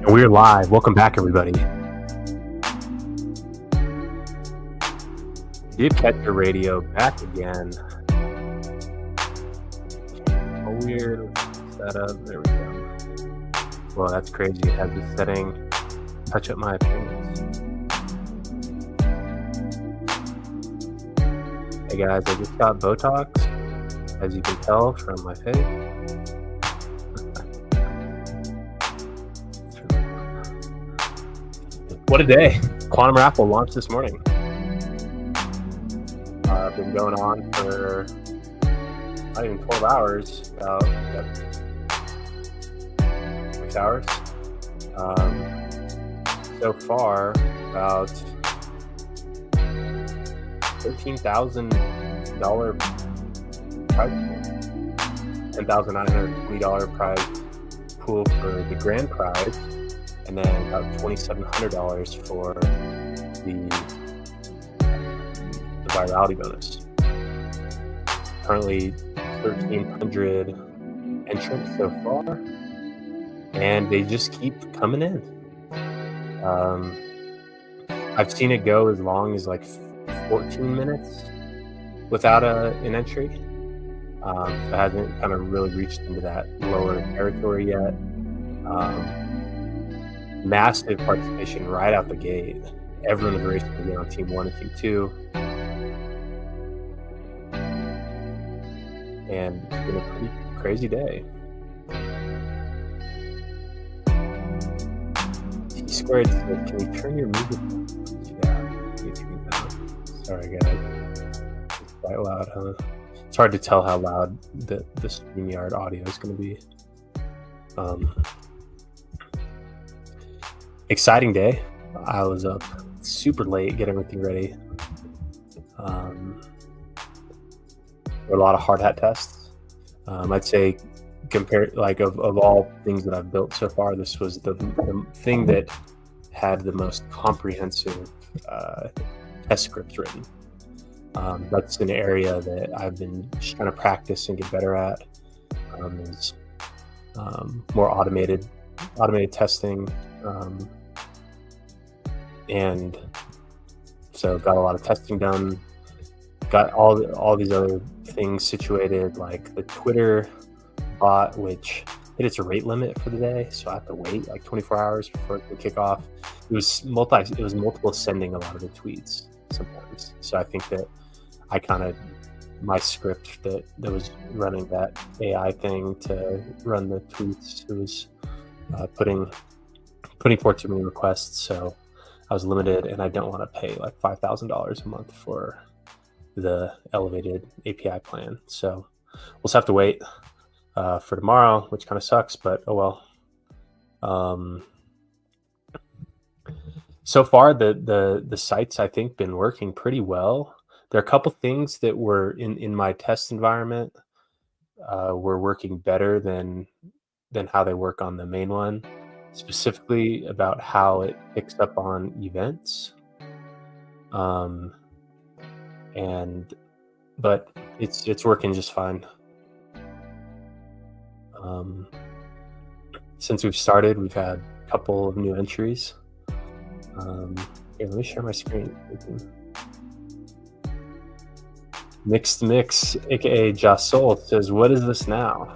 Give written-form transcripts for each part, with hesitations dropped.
And we're live. Welcome back, everybody. Did catch your radio back again. A weird setup. There we go. Well, that's crazy. It has this setting. Touch up my appearance. Hey guys, I just got Botox, as you can tell from my face. What a day. Quantum Raffle launched this morning. Been going on for not even 12 hours, about 6 hours. So far, about $13,000 prize pool, $10,920 prize pool for the grand prize, and then about $2,700 for the Virality bonus. Currently 1,300 entrants so far, and they just keep coming in. I've seen it go as long as like 14 minutes without an entry. So it hasn't kind of really reached into that lower territory yet. Massive participation right out the gate. Everyone is racing to get on team 1 and team 2. And it's been a pretty crazy day. T-Squared said, can you turn your music down? Yeah, YouTube down. Sorry guys. It's quite loud, huh? It's hard to tell how loud the StreamYard audio is going to be. Exciting day. I was up super late getting everything ready. There were a lot of hard hat tests. I'd say compared, like of all things that I've built so far, this was the thing that had the most comprehensive test scripts written. That's an area that I've been just trying to practice and get better at. Is more automated testing, and so got a lot of testing done. Got all these other things situated, like the Twitter bot, which hit its rate limit for the day, so I have to wait like 24 hours before it can kick off. It was multiple sending a lot of the tweets sometimes. So I think that my script that was running that AI thing to run the tweets, it was putting forth too many requests, so I was limited, and I don't want to pay like $5,000 a month for the elevated API plan. So we'll just have to wait for tomorrow, which kind of sucks, but oh well. So far the site's, I think, been working pretty well. There are a couple things that were in my test environment were working better than how they work on the main one, specifically about how it picks up on events. But it's working just fine. Since we've started, we've had a couple of new entries. Here, let me share my screen. Mixed Mix, aka Jasol, says, "What is this now?"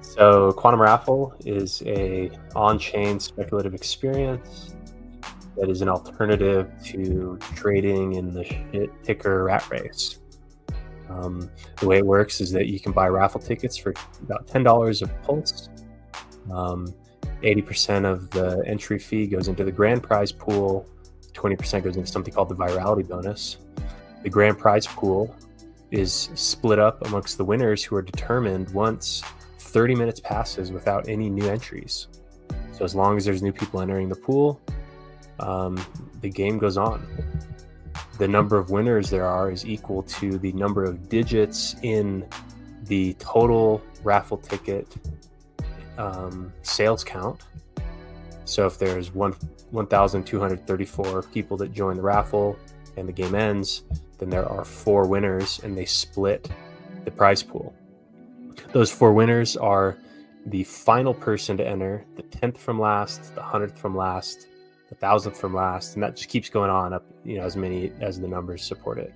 So Quantum Raffle is a on-chain speculative experience that is an alternative to trading in the shit ticker rat race. The way it works is that you can buy raffle tickets for about $10 of Pulse. 80% of the entry fee goes into the grand prize pool. 20% goes into something called the Virality bonus. The grand prize pool is split up amongst the winners, who are determined once 30 minutes passes without any new entries. So as long as there's new people entering the pool, the game goes on. The number of winners there are is equal to the number of digits in the total raffle ticket sales count. So if there's 1,234 people that join the raffle and the game ends, then there are 4 winners, and they split the prize pool. Those 4 winners are the final person to enter, the 10th from last, the 100th from last, the 1,000th from last, and that just keeps going on up, as many as the numbers support it.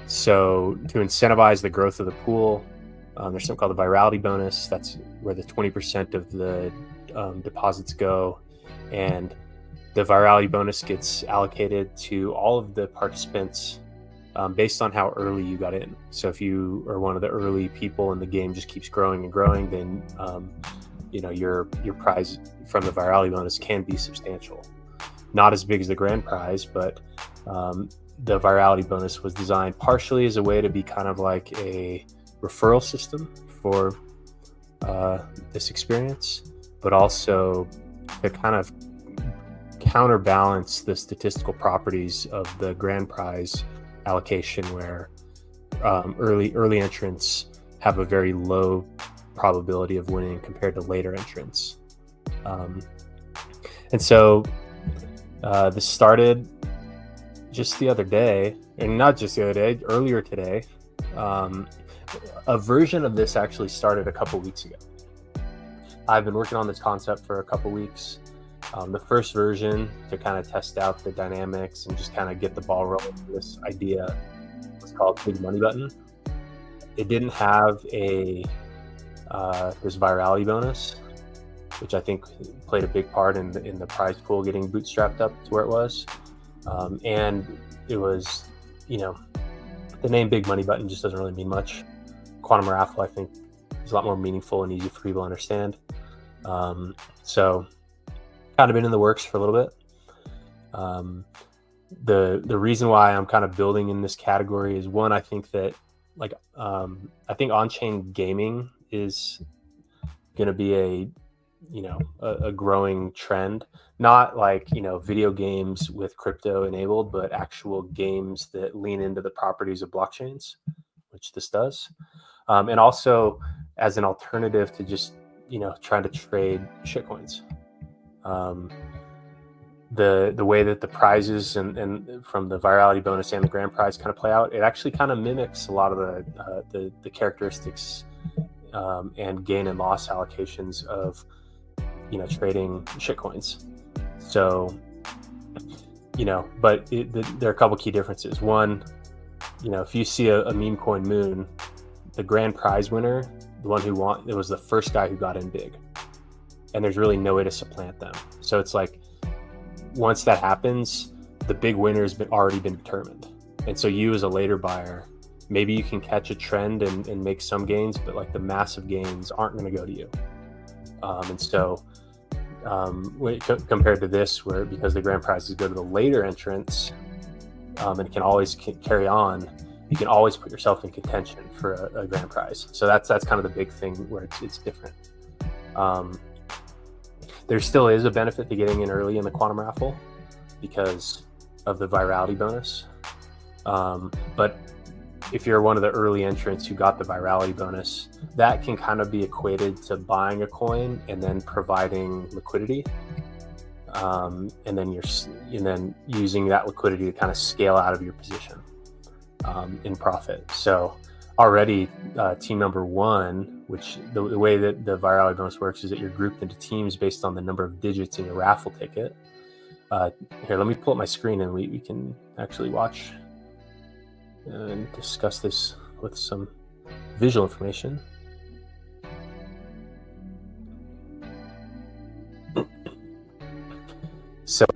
So to incentivize the growth of the pool, there's something called the Virality Bonus. That's where the 20% of the deposits go, and the Virality Bonus gets allocated to all of the participants based on how early you got in. So if you are one of the early people and the game just keeps growing and growing, then your prize from the Virality Bonus can be substantial. Not as big as the grand prize, but the Virality Bonus was designed partially as a way to be kind of like a referral system for this experience, but also to kind of counterbalance the statistical properties of the grand prize allocation, where early entrants have a very low probability of winning compared to later entrants. And so this started just the other day, and not just the other day, earlier today. A version of this actually started a couple weeks ago. I've been working on this concept for a couple weeks. The first version, to kind of test out the dynamics and just kind of get the ball rolling for this idea, was called Big Money Button. It didn't have this virality bonus, which I think played a big part in the prize pool getting bootstrapped up to where it was. And it was, the name Big Money Button just doesn't really mean much. Quantum Raffle, I think, is a lot more meaningful and easy for people to understand. So kind of been in the works for a little bit. The reason why I'm kind of building in this category is, one, I think that I think on-chain gaming is going to be a growing trend, not like, video games with crypto enabled, but actual games that lean into the properties of blockchains, which this does. And also as an alternative to just, trying to trade shitcoins. The way that the prizes and from the virality bonus and the grand prize kind of play out, it actually kind of mimics a lot of the characteristics and gain and loss allocations of trading shitcoins. So but there are a couple key differences. One, if you see a meme coin moon, the grand prize winner, the one who it was the first guy who got in big, and there's really no way to supplant them. So it's like, once that happens, the big winner has already been determined. And so you as a later buyer, maybe you can catch a trend and make some gains, but like the massive gains aren't going to go to you. And so compared to this, where because the grand prizes go to the later entrants, and it can always carry on, you can always put yourself in contention for a grand prize. So that's kind of the big thing where it's different. There still is a benefit to getting in early in the Quantum Raffle because of the virality bonus. But if you're one of the early entrants who got the virality bonus, that can kind of be equated to buying a coin and then providing liquidity. And then using that liquidity to kind of scale out of your position in profit. So already team number one, which the way that the virality bonus works is that you're grouped into teams based on the number of digits in your raffle ticket. Here, let me pull up my screen and we can actually watch and discuss this with some visual information. So,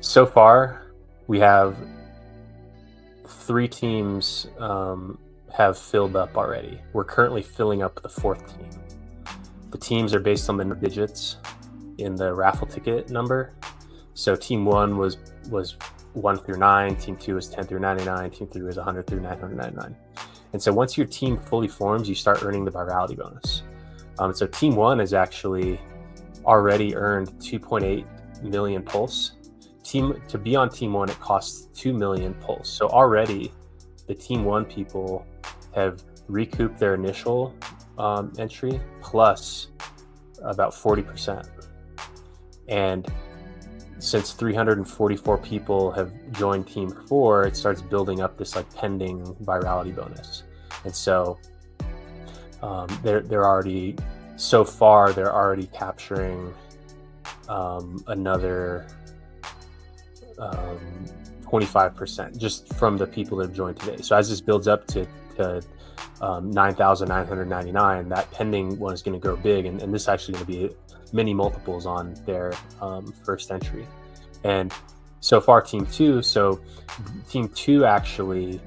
so far we have 3 teams have filled up already. We're currently filling up the 4th team. The teams are based on the digits in the raffle ticket number. So team 1 was 1 through 9, team 2 is 10 through 99, team 3 is 100 through 999. And so once your team fully forms, you start earning the virality bonus. So team 1 has actually already earned 2.8 million pulse. To be on team 1, it costs 2 million pulse. So already the team 1 people have recouped their initial entry plus about 40%. And since 344 people have joined Team 4, it starts building up this like pending virality bonus. And so they're already, so far, they're already capturing another 25% just from the people that have joined today. So as this builds up to 9,999, that pending one is going to grow big, and this is actually going to be many multiples on their first entry. And so far, Team 2, actually,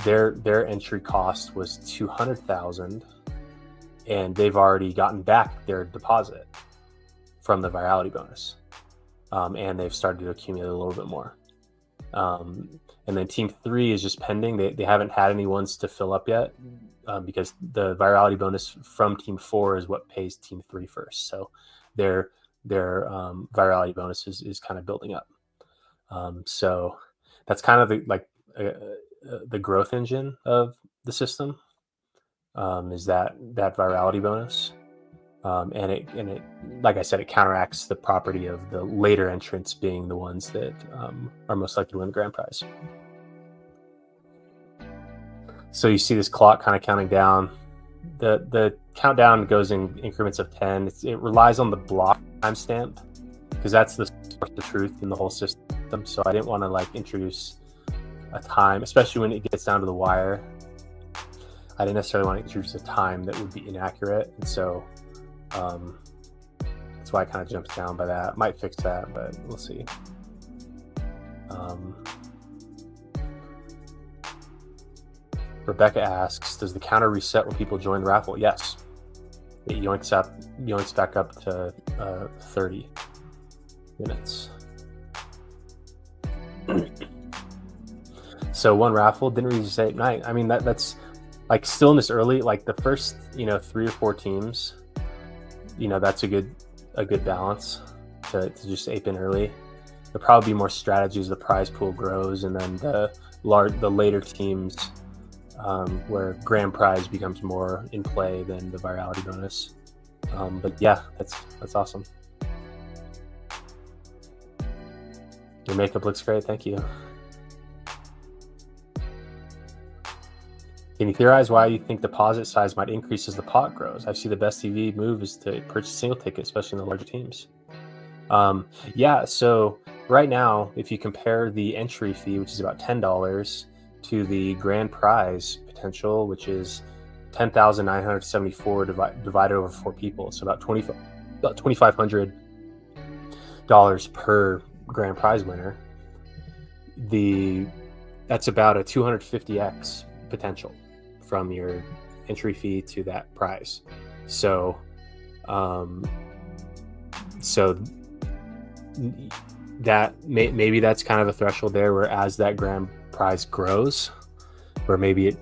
their entry cost was 200,000, and they've already gotten back their deposit from the virality bonus, and they've started to accumulate a little bit more. And then Team 3 is just pending. They haven't had any ones to fill up yet, because the virality bonus from Team 4 is what pays Team 3 first. So their virality bonus is kind of building up. So that's kind of the growth engine of the system, is that virality bonus. And it, like I said, it counteracts the property of the later entrants being the ones that are most likely to win the grand prize. So you see this clock kind of counting down. The countdown goes in increments of 10. It relies on the block timestamp, because that's the source of truth in the whole system. So I didn't want to like introduce a time, especially when it gets down to the wire. I didn't necessarily want to introduce a time that would be inaccurate, and so that's why I kind of jumped down by that. Might fix that, but we'll see. Rebecca asks, does the counter reset when people join the raffle? Yes. It yoinks back up to 30 minutes. So one raffle didn't really say at night. I mean, that's like still in this early, like the first 3 or 4 teams, that's a good balance to just ape in early. There'll probably be more strategies. The prize pool grows, and then the later teams, where grand prize becomes more in play than the virality bonus. But yeah, that's awesome. Your makeup looks great. Thank you. Can you theorize why you think deposit size might increase as the pot grows? I see the best TV move is to purchase single ticket, especially in the larger teams. Yeah, so right now, if you compare the entry fee, which is about $10, to the grand prize potential, which is 10,974 divided over 4 people, so about $2,500 per grand prize winner. That's about a 250x potential from your entry fee to that prize. So that maybe that's kind of a threshold there, where as that grand prize grows, where maybe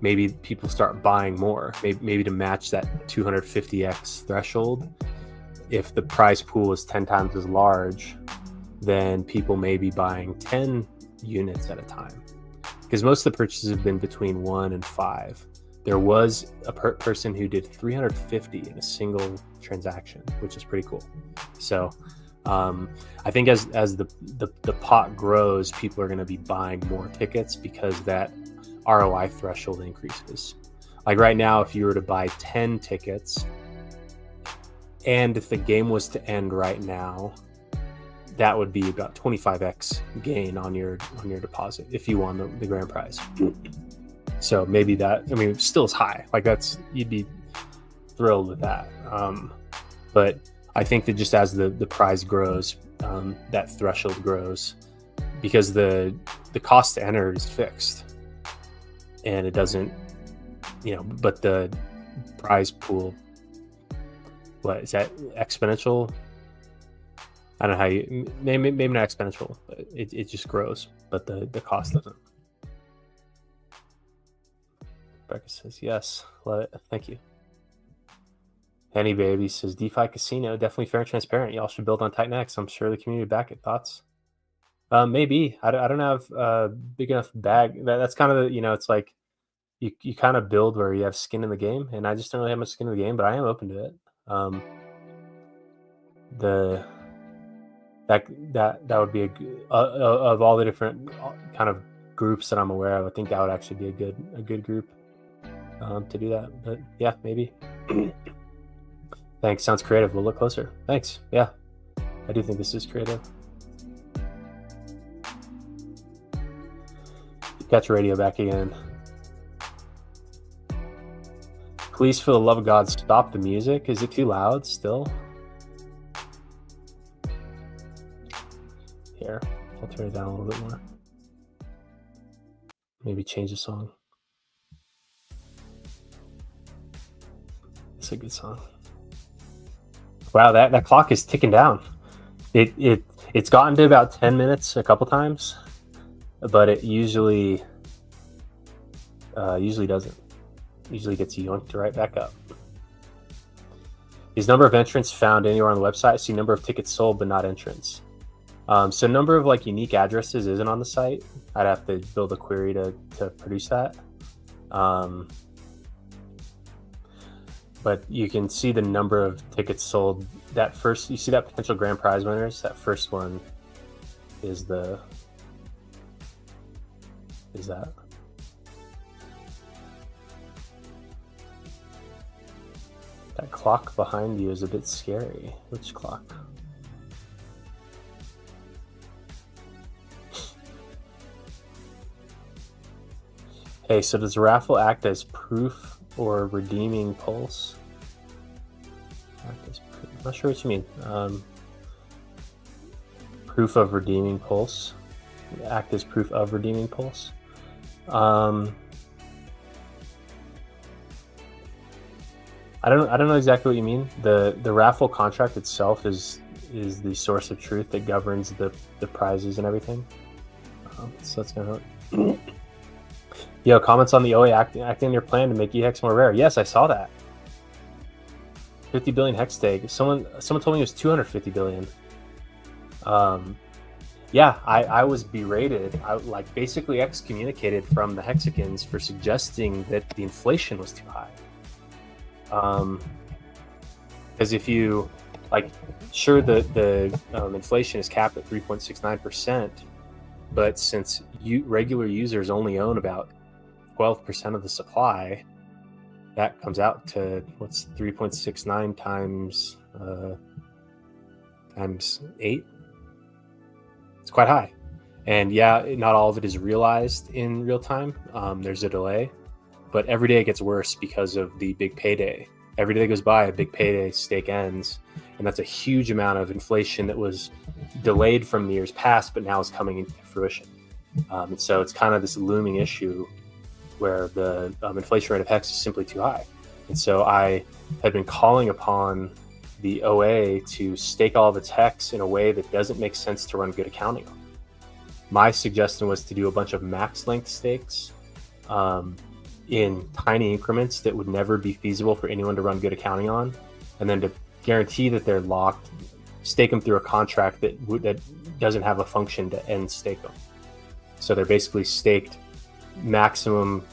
maybe people start buying more, maybe to match that 250x threshold. If the prize pool is 10 times as large, then people may be buying 10 units at a time, because most of the purchases have been between 1 and 5. There was a person who did 350 in a single transaction, which is pretty cool. So I think as the pot grows, people are going to be buying more tickets because that ROI threshold increases. Like right now, if you were to buy 10 tickets, and if the game was to end right now, that would be about 25x gain on your deposit if you won the grand prize. So maybe that, I mean, it still is high. Like you'd be thrilled with that. But I think that just as the prize grows, that threshold grows, because the cost to enter is fixed, and it doesn't, but the prize pool, what is that, exponential? I don't know how you, maybe not exponential, but it just grows, but the cost doesn't. Becca says, yes, love it. Thank you. Henny Baby says, DeFi Casino, definitely fair and transparent. Y'all should build on Titan-X. I'm sure the community would back it. Thoughts? Maybe. I don't have a big enough bag. That's kind of, it's like you kind of build where you have skin in the game, and I just don't really have much skin in the game, but I am open to it. that would be of all the different kind of groups that I'm aware of. I think that would actually be a good group to do that. But yeah, maybe. Thanks. Sounds creative. We'll look closer. Thanks. Yeah, I do think this is creative. Got your radio back again. Please, for the love of God, stop the music. Is it too loud still? Here, I'll turn it down a little bit more. Maybe change the song. It's a good song. Wow, that clock is ticking down. It's gotten to about 10 minutes a couple times, but it usually doesn't. Usually gets yoinked right back up. Is number of entrants found anywhere on the website? I see number of tickets sold, but not entrants. So number of like unique addresses isn't on the site. I'd have to build a query to produce that. But you can see the number of tickets sold. That first, you see that potential grand prize winners. That first one is that. That clock behind you is a bit scary. Which clock? Hey, so does Raffle act as proof or redeeming pulse? Act as proof. I'm not sure what you mean. Proof of redeeming pulse. Act as proof of redeeming pulse. I don't know exactly what you mean. The raffle contract itself is the source of truth that governs the prizes and everything. So that's gonna hurt. Yo, comments on the OA acting their plan to make EHEX more rare. Yes, I saw that. 50 billion hex tag. Someone told me it was 250 billion. Yeah, I was berated. I like basically excommunicated from the Hexicans for suggesting that the inflation was too high. Because if you like, sure, the inflation is capped at 3.69%, but since regular users only own about 12% of the supply, that comes out to what's 3.69 times 8. It's quite high. And yeah, not all of it is realized in real time. There's a delay, but every day it gets worse because of the big payday. Every day that goes by, a big payday stake ends, and that's a huge amount of inflation that was delayed from the years past, but now is coming into fruition. And so it's kind of this looming issue where the inflation rate of hex is simply too high. And so I had been calling upon the OA to stake all of its hex in a way that doesn't make sense to run good accounting on. My suggestion was to do a bunch of max length stakes in tiny increments that would never be feasible for anyone to run good accounting on, and then to guarantee that they're locked, stake them through a contract that doesn't have a function to end stake them. So they're basically staked maximum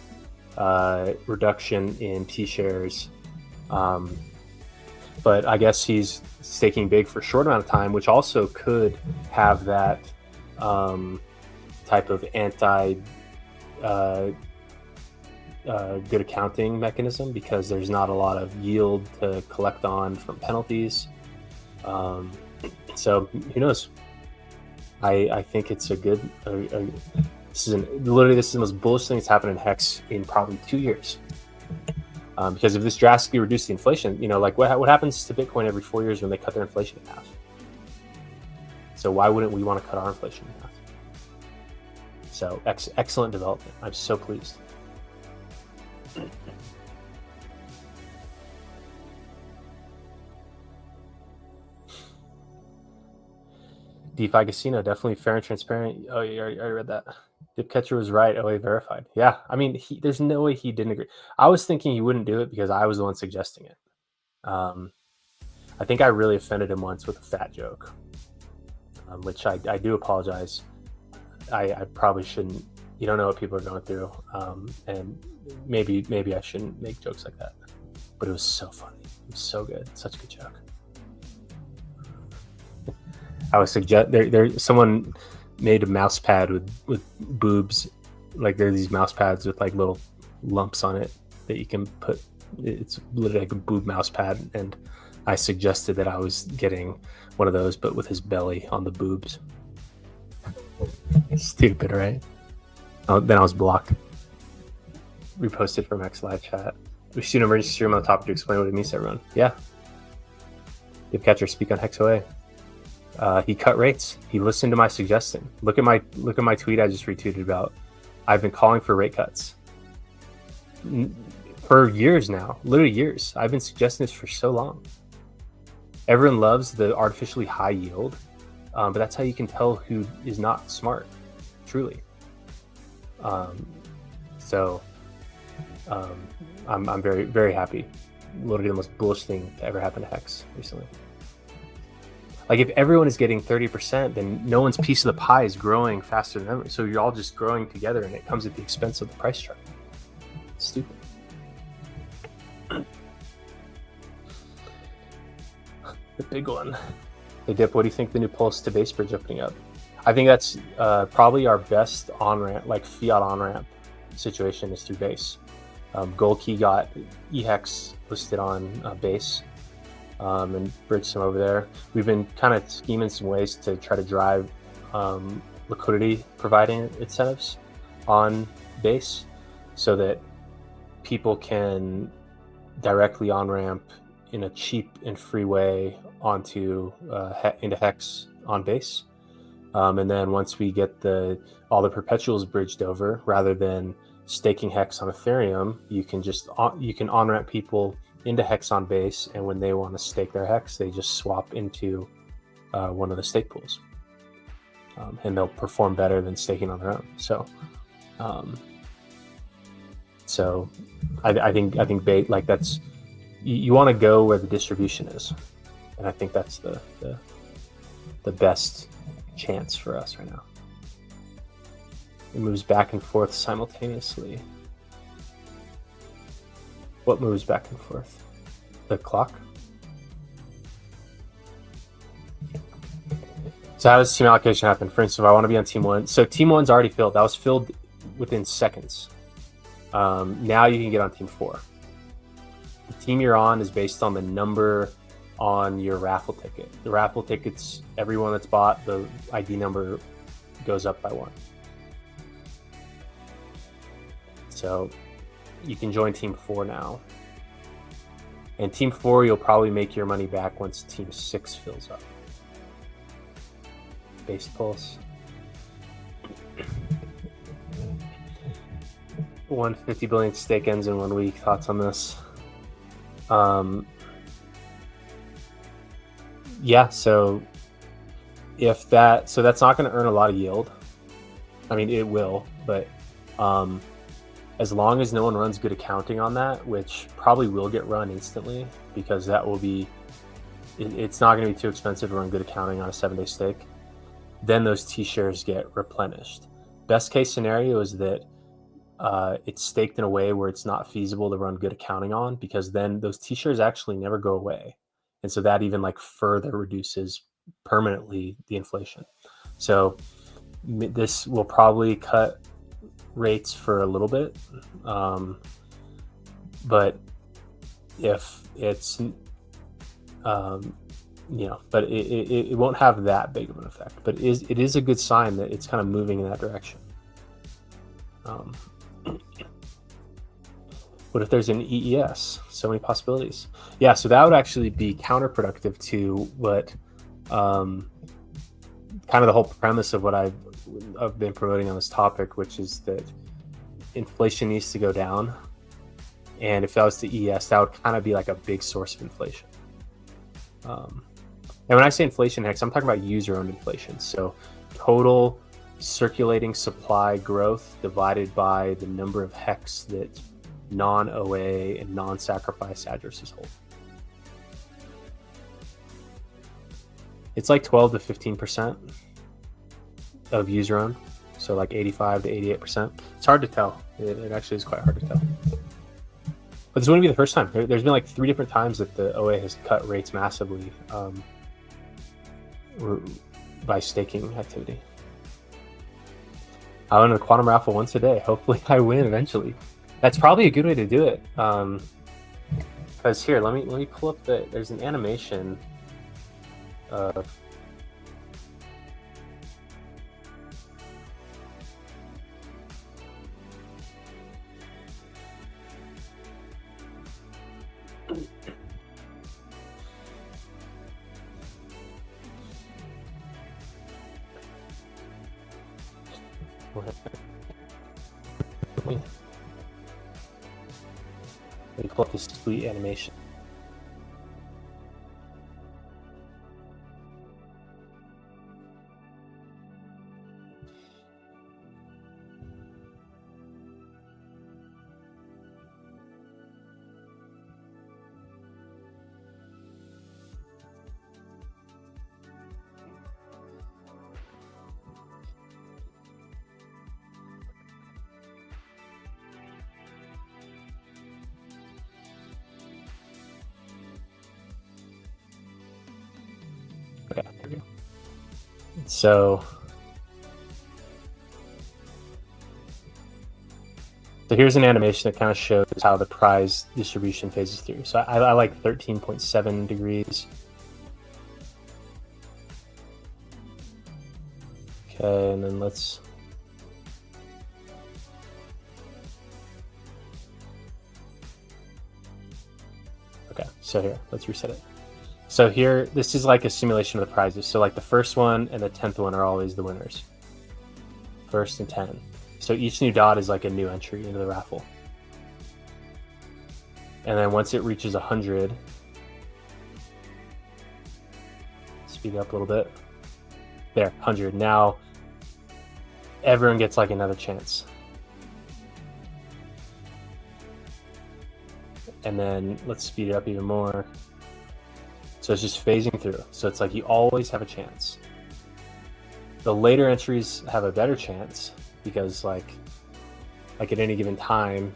reduction in T-shares. But I guess he's staking big for a short amount of time, which also could have that type of good accounting mechanism, because there's not a lot of yield to collect on from penalties. So who knows? I think it's a good. This is the most bullish thing that's happened in Hex in probably 2 years. Because if this drastically reduces the inflation, like what happens to Bitcoin every 4 years when they cut their inflation in half? So why wouldn't we want to cut our inflation in half? So excellent development. I'm so pleased. DeFi Casino, definitely fair and transparent. Oh, yeah, I read that. Dipcatcher was right. OA verified. Yeah, I mean, there's no way he didn't agree. I was thinking he wouldn't do it because I was the one suggesting it. I think I really offended him once with a fat joke, which I do apologize. I probably shouldn't. You don't know what people are going through, and maybe I shouldn't make jokes like that. But it was so funny. It was so good. Such a good joke. I would suggest there someone made a mouse pad with boobs, like there are these mouse pads with like little lumps on it that you can put. It's literally like a boob mouse pad, and I suggested that I was getting one of those, but with his belly on the boobs. Stupid, right? Oh, then I was blocked. Reposted from X live chat. We should do an emergency stream on the topic to explain what it means to everyone. Yeah. Dip Catcher speak on HexOA. He cut rates. He listened to my suggestion. Look at my tweet I just retweeted about. I've been calling for rate cuts for years now, literally years. I've been suggesting this for so long. Everyone loves the artificially high yield, but that's how you can tell who is not smart, truly. So I'm very, very happy. Literally the most bullish thing that ever happened to Hex recently. Like if everyone is getting 30%, then no one's piece of the pie is growing faster than ever. So you're all just growing together, and it comes at the expense of the price chart. It's stupid. The big one. Hey Dip, what do you think the new Pulse to base bridge opening up? I think that's probably our best on-ramp, like fiat on-ramp situation is through base. Gold Key got eHex listed on base. And bridge some over there. We've been kind of scheming some ways to try to drive liquidity providing incentives on base so that people can directly on ramp in a cheap and free way onto into Hex on base. And then once we get all the perpetuals bridged over, rather than staking Hex on Ethereum, you can on ramp people into Hex on base, and when they want to stake their Hex, they just swap into one of the stake pools, and they'll perform better than staking on their own. So I think bait, like that's you want to go where the distribution is, and I think that's the best chance for us right now. It moves back and forth simultaneously. What moves back and forth? The clock? So how does team allocation happen? For instance, if I want to be on team 1. So team 1's already filled. That was filled within seconds. Now you can get on team 4. The team you're on is based on the number on your raffle ticket. The raffle tickets, everyone that's bought, the ID number goes up by 1. So you can join team 4 now. And team 4, you'll probably make your money back once team 6 fills up. Base Pulse. 150 billion stake ends in 1 week. Thoughts on this? Yeah, so that's not going to earn a lot of yield. I mean, it will, but as long as no one runs good accounting on that, which probably will get run instantly, because that will be, it's not going to be too expensive to run good accounting on a 7-day stake, then those T-shares get replenished. Best case scenario is that it's staked in a way where it's not feasible to run good accounting on, because then those T-shares actually never go away. And so that even like further reduces permanently the inflation. So this will probably cut rates for a little bit, but if it's but it won't have that big of an effect, but it is a good sign that it's kind of moving in that direction. What if there's an EES? So many possibilities. Yeah, so that would actually be counterproductive to what kind of the whole premise of what I've been promoting on this topic, which is that inflation needs to go down. And if that was the EES, that would kind of be like a big source of inflation. And when I say inflation, Hex, I'm talking about user-owned inflation. So total circulating supply growth divided by the number of Hex that non-OA and non-sacrifice addresses hold. It's like 12 to 15% of user-owned. So like 85 to 88%. It's hard to tell. It actually is quite hard to tell. But this wouldn't be the first time. There's been like 3 different times that the OA has cut rates massively. by staking activity. I run the Quantum Raffle once a day. Hopefully I win eventually. That's probably a good way to do it. Because here, let me pull up there's an animation of let me pull up this sweet animation. Okay. So here's an animation that kind of shows how the prize distribution phases through. So I like 13.7 degrees. Okay, and then let's so here, let's reset it. So here, this is like a simulation of the prizes. So like the first one and the 10th one are always the winners. First and 10. So each new dot is like a new entry into the raffle. And then once it reaches 100, speed it up a little bit. There, 100. Now everyone gets like another chance. And then let's speed it up even more. So it's just phasing through. So it's like you always have a chance. The later entries have a better chance because like at any given time,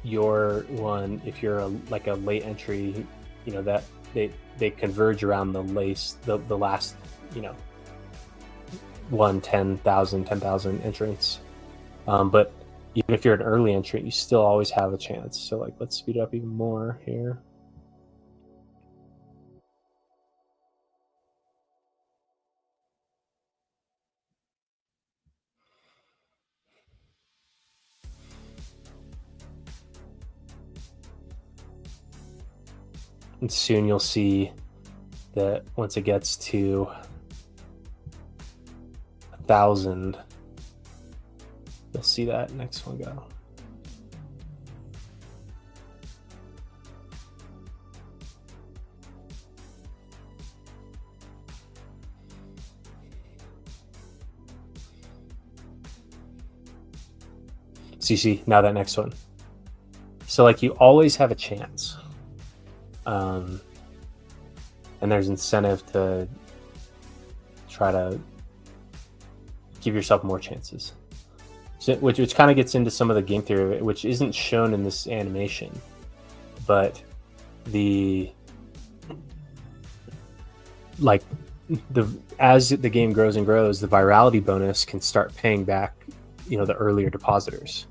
your one, if you're like a late entry, you know, that they converge around the last, you know, 10,000 entrants. But even if you're an early entry, you still always have a chance. So like, let's speed it up even more here. And soon you'll see that once it gets to 1,000, you'll see that next one go. So you see now that next one. So like you always have a chance. And there's incentive to try to give yourself more chances. So, which kind of gets into some of the game theory of it, which isn't shown in this animation, but as the game grows and grows, the virality bonus can start paying back, you know, the earlier depositors.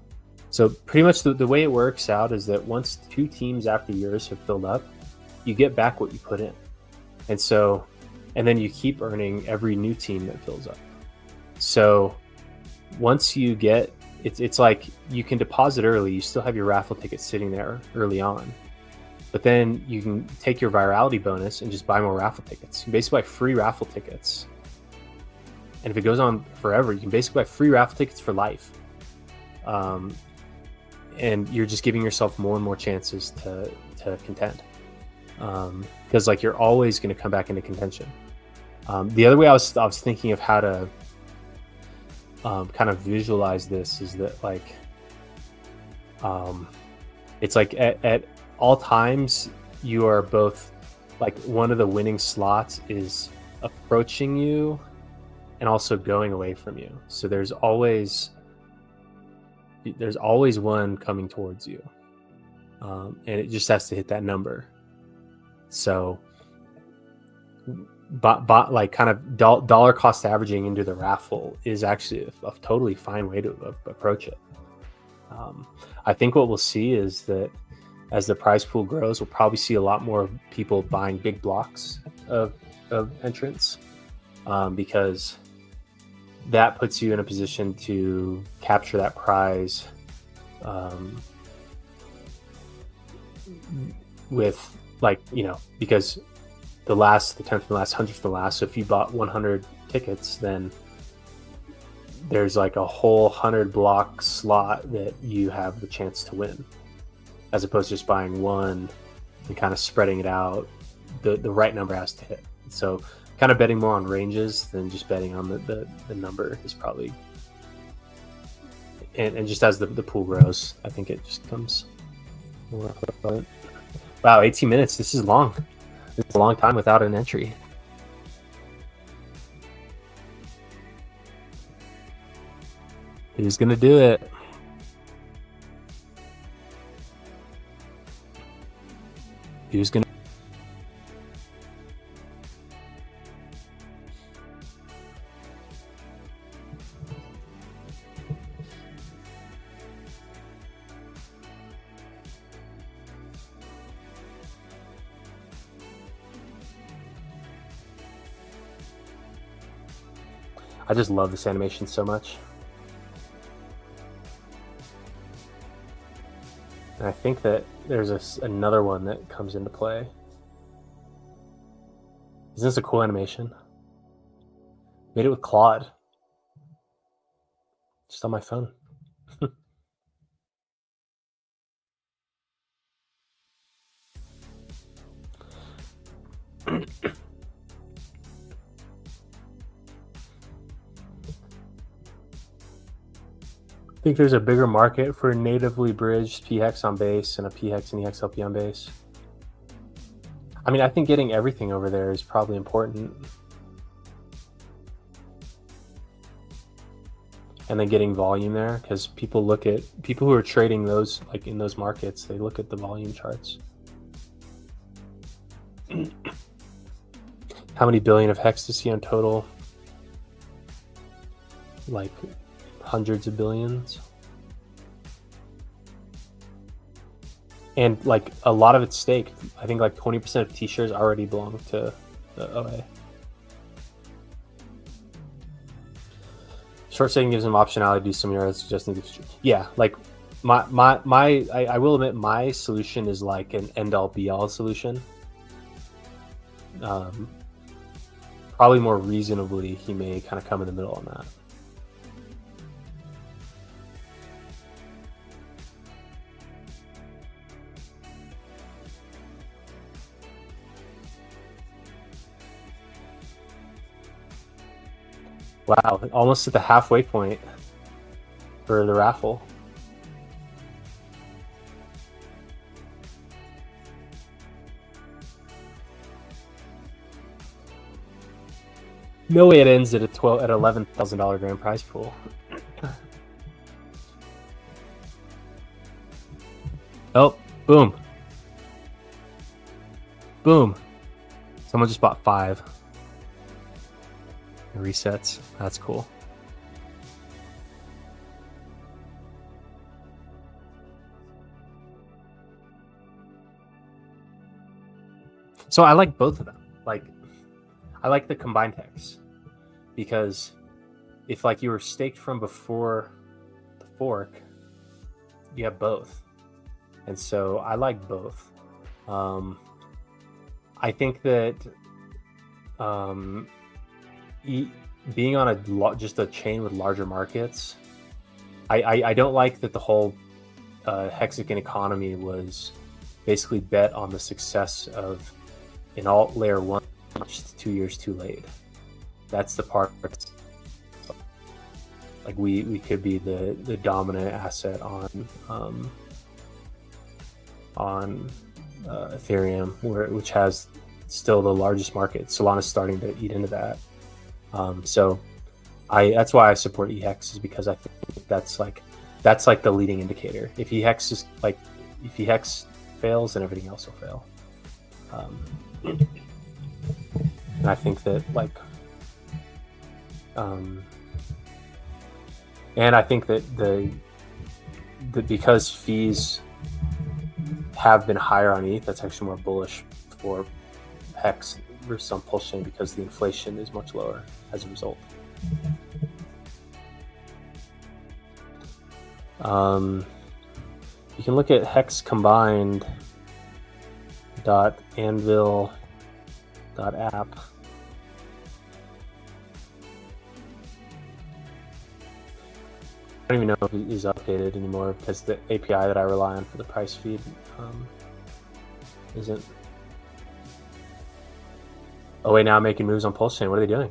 So pretty much the way it works out is that once 2 teams after yours have filled up, you get back what you put in. And then you keep earning every new team that fills up. So once you get, it's like you can deposit early, you still have your raffle ticket sitting there early on, but then you can take your virality bonus and just buy more raffle tickets. You basically buy free raffle tickets. And if it goes on forever, you can basically buy free raffle tickets for life. And you're just giving yourself more and more chances to contend. Because like you're always going to come back into contention. The other way I was thinking of how to kind of visualize this is that like it's like at all times you are both like one of the winning slots is approaching you and also going away from you. So there's always one coming towards you, and it just has to hit that number. So like kind of dollar cost averaging into the raffle is actually a totally fine way to approach it. I think what we'll see is that as the prize pool grows, we'll probably see a lot more people buying big blocks of entrants, because that puts you in a position to capture that prize with, like, because the 10th from the last, 100th from the last. So if you bought 100 tickets, then there's like a whole 100 block slot that you have the chance to win, as opposed to just buying one and kind of spreading it out. The right number has to hit. So kind of betting more on ranges than just betting on the number is probably, and just as the pool grows, I think it just comes more relevant. Wow, 18 minutes. This is long. It's a long time without an entry. Who's gonna do it? Who's gonna? I just love this animation so much. And I think that there's another one that comes into play. Isn't this a cool animation? Made it with Claude. Just on my phone. I think there's a bigger market for natively bridged p-hex on base and a p-hex and EXLP on base. I mean, I think getting everything over there is probably important. And then getting volume there, because people who are trading those, like in those markets, they look at the volume charts. How many billion of hex to see on total? Like hundreds of billions. And like a lot of it's staked. I think like 20% of t-shirts already belong to the OA. Short staking gives them optionality to do some euros, suggesting yeah, like I will admit my solution is like an end-all be-all solution. Probably more reasonably, he may kind of come in the middle on that. Wow, almost at the halfway point for the raffle. No way it ends at $11,000 grand prize pool. Oh, boom. Boom. Someone just bought 5. Resets. That's cool. So I like both of them. Like, I like the combined hex, because if like you were staked from before the fork, you have both, and so I like both. I think that being on just a chain with larger markets, I don't like that the whole hexagon economy was basically bet on the success of an alt layer 1 just 2 years too late. That's the part like we could be the dominant asset on Ethereum, which has still the largest market. Solana's starting to eat into that. So that's why I support EHEX, is because I think that's like the leading indicator. If EHEX fails, then everything else will fail. And I think that and I think that because fees have been higher on ETH, that's actually more bullish for Hex versus on PulseChain because the inflation is much lower as a result. You can look at Hex combined .anvil.app. I don't even know if he's updated anymore because the API that I rely on for the price feed isn't. Oh wait, now I'm making moves on PulseChain. What are they doing?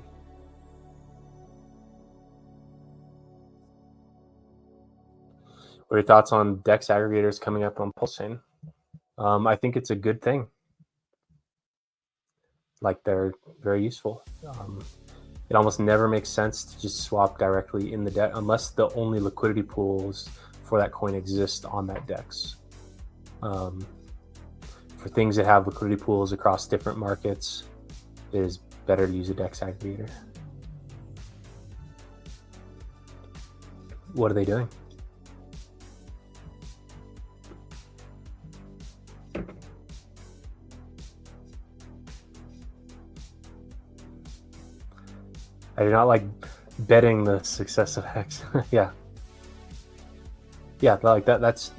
What are your thoughts on DEX aggregators coming up on PulseChain? I think it's a good thing. Like, they're very useful. It almost never makes sense to just swap directly in the DEX unless the only liquidity pools for that coin exist on that DEX. For things that have liquidity pools across different markets, it is better to use a DEX aggregator. What are they doing? I do not like betting the success of Hex. Yeah, like that. That's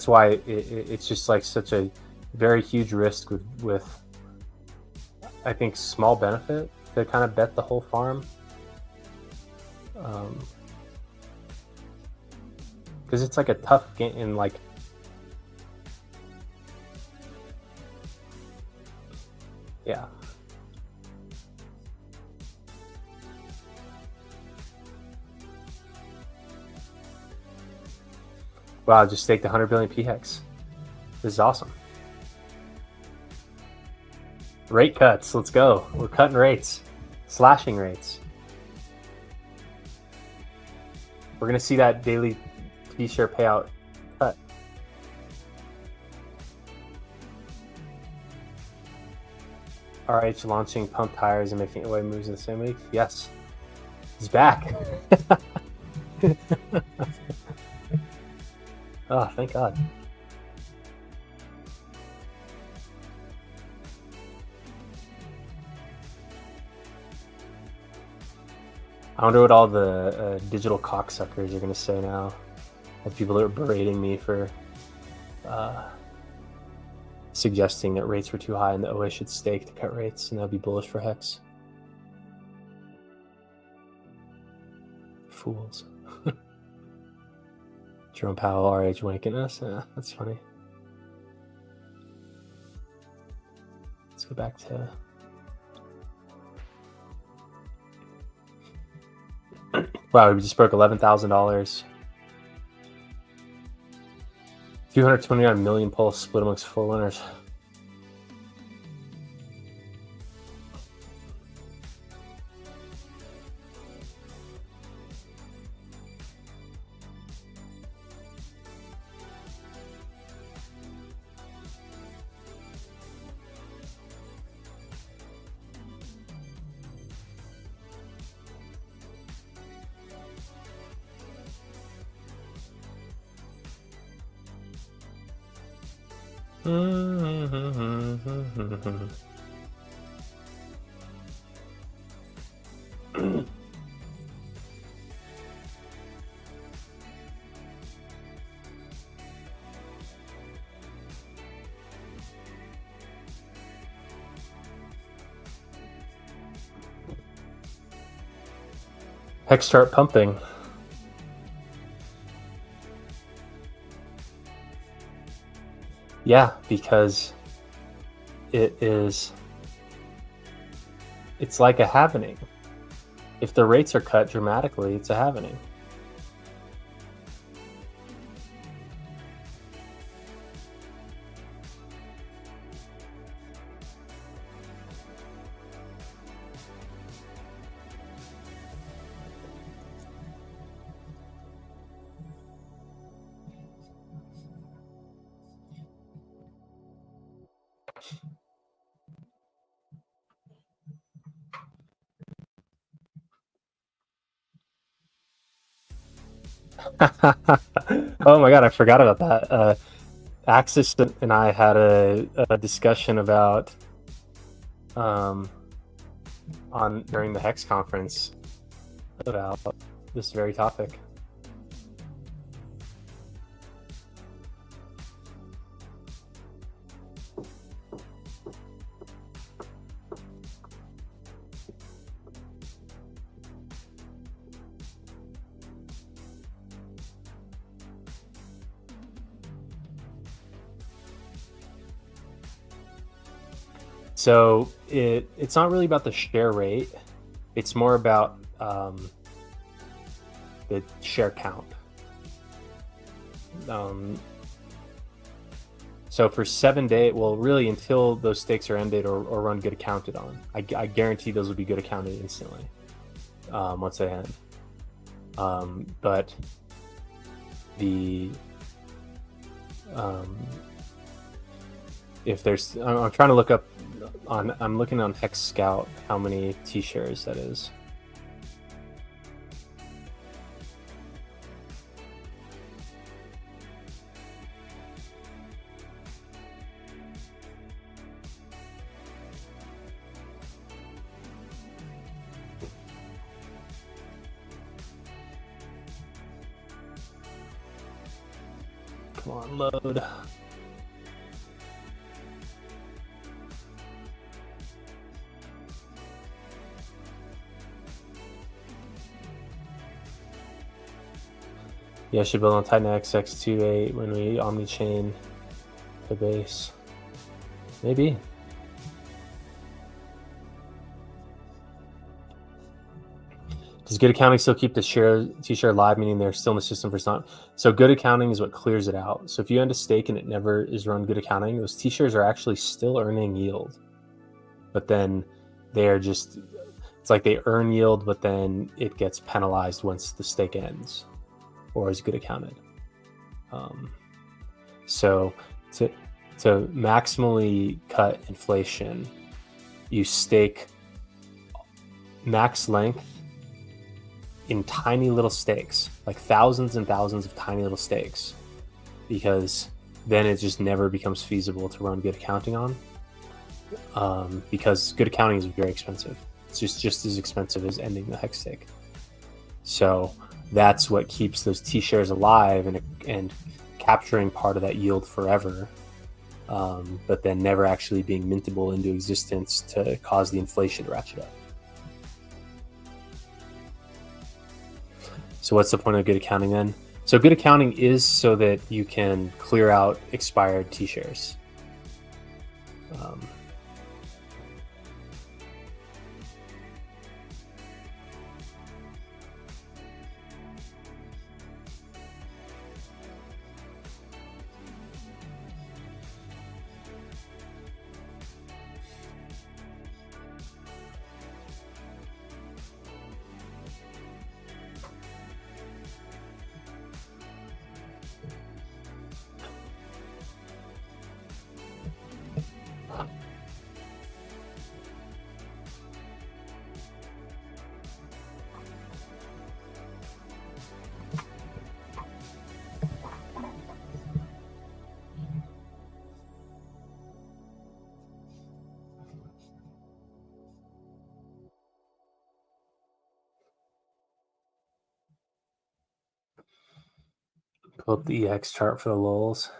why it's just like such a very huge risk with I think small benefit to kind of bet the whole farm. Because it's like a tough game in like. Yeah. Wow, I just staked 100 billion PHEX. This is awesome. Rate cuts, let's go. We're cutting rates, slashing rates. We're gonna see that daily T-share payout cut. RH launching pump tires and making away moves in the same week. Yes, he's back. Oh, thank God. I wonder what all the digital cocksuckers are going to say now. The people that are berating me for suggesting that rates were too high and the OA should stake to cut rates, and that'll be bullish for Hex. Fools. Jerome Powell, RH wanking us. That's funny. Let's go back to. Wow, we just broke $11,000. 229 million pulse split amongst 4 winners. Hex start pumping. Yeah, because it's like a halvening. If the rates are cut dramatically, it's a halvening. Oh my god, I forgot about that. Axis and I had a discussion about during the Hex conference about this very topic. So it's not really about the share rate. It's more about the share count. So for 7 days, well, really until those stakes are ended or run good accounted on, I guarantee those will be good accounted instantly once they end. But the if there's, I'm trying to look up I'm looking on Hex Scout how many T-shares that is. Come on, load. Yeah, I should build on Titan XX28 when we omni-chain the base. Maybe. Does good accounting still keep the T-share alive, meaning they're still in the system for some? So good accounting is what clears it out. So if you end a stake and it never is run good accounting, those T-shares are actually still earning yield. But then they're just, it's like they earn yield, but then it gets penalized once the stake ends or is good accounted. So to maximally cut inflation, you stake max length in tiny little stakes, like thousands and thousands of tiny little stakes, because then it just never becomes feasible to run good accounting on, because good accounting is very expensive. It's just as expensive as ending the hex stake. So that's what keeps those T-shares alive and capturing part of that yield forever, but then never actually being mintable into existence to cause the inflation to ratchet up. So what's the point of good accounting then? So good accounting is so that you can clear out expired T-shares. Pull up the EX chart for the lulls.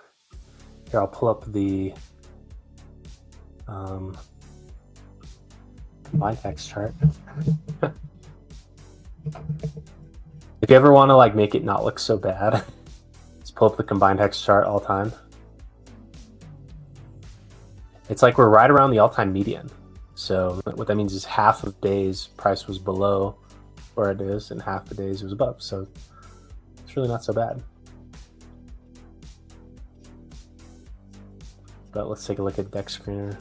Here, I'll pull up the combined hex chart. If you ever want to like make it not look so bad, just pull up the combined hex chart all time. It's like we're right around the all-time median. So what that means is half of days price was below where it is, and half the days it was above. So it's really not so bad. But let's take a look at Dex Screener.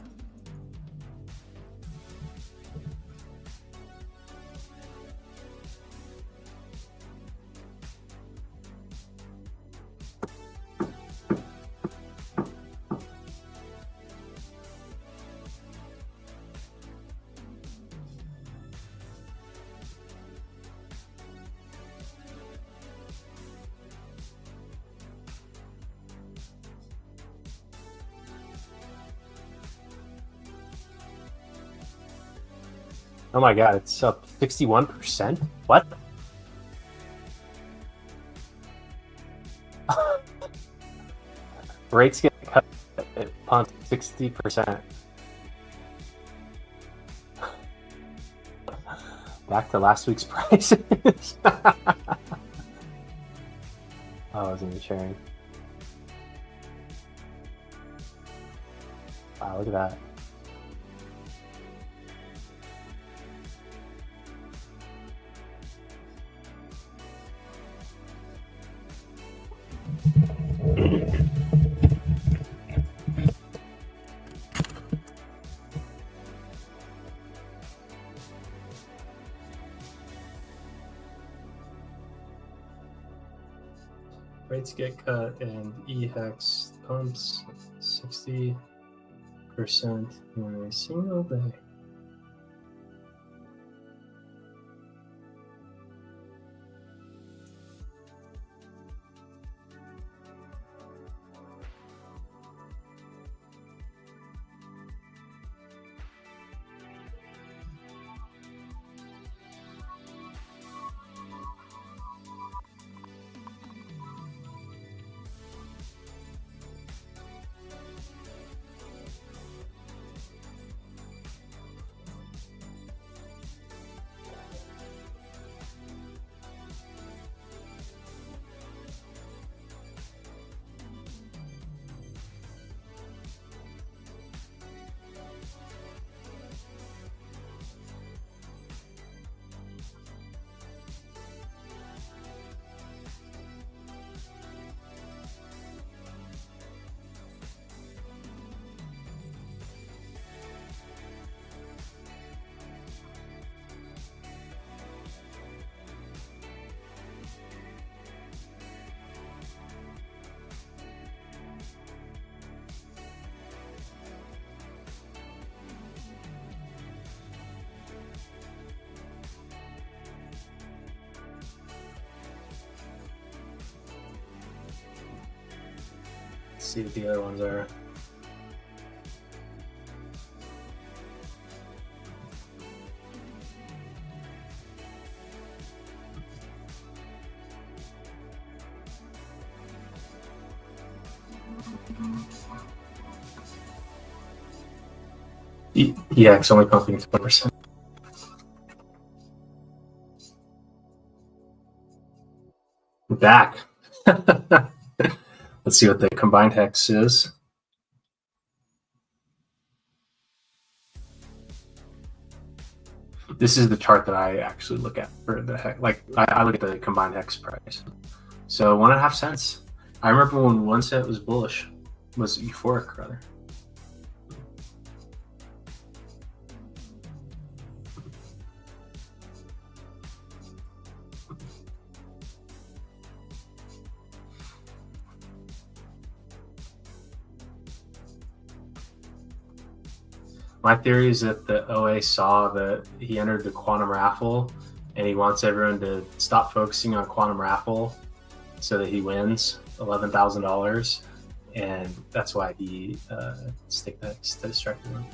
Oh my god, it's up 61%? What? Rates get cut at punt 60%. Back to last week's prices. Oh, I wasn't even sharing. Wow, look at that. Rates get cut and E-Hex pumps 60% in a single day. Let's see what the other ones are. Yeah, it's only pumping 20%. We're back. Let's see what the combined hex is. This is the chart that I actually look at for the hex. Like I look at the combined hex price. So 1.5 cents. I remember when 1 cent was bullish, was euphoric rather. My theory is that the OA saw that he entered the Quantum Raffle and he wants everyone to stop focusing on Quantum Raffle so that he wins $11,000. And that's why he stick that to distract them.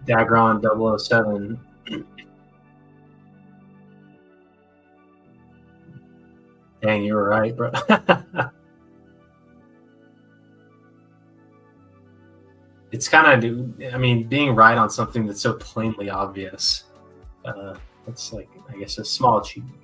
Dagron 007. Dang, you were right, bro. It's kind of, I mean, being right on something that's so plainly obvious. It's like, I guess, a small achievement.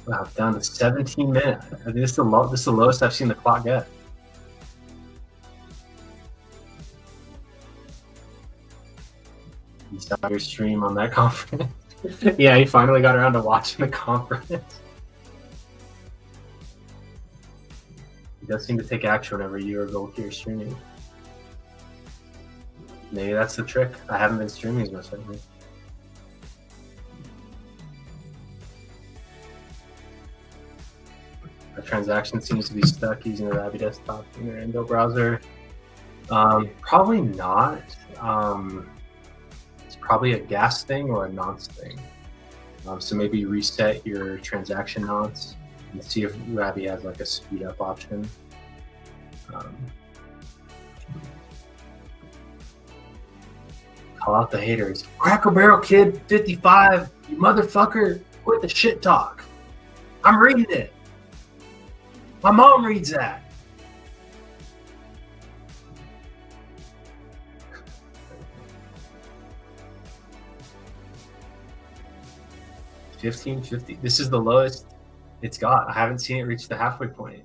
Wow, down to 17 minutes. I think this is the lowest I've seen the clock get. You saw your stream on that conference. Yeah, he finally got around to watching the conference. He does seem to take action whenever you or Volky are streaming. Maybe that's the trick. I haven't been streaming as much lately. The transaction seems to be stuck using the Ravi desktop in their Endo browser. Probably not. It's probably a gas thing or a nonce thing. So maybe reset your transaction nonce and see if Ravi has like a speed up option. Call out the haters. Cracker Barrel Kid 55, you motherfucker, quit the shit talk. I'm reading it. My mom reads that. $15.50. This is the lowest it's got. I haven't seen it reach the halfway point.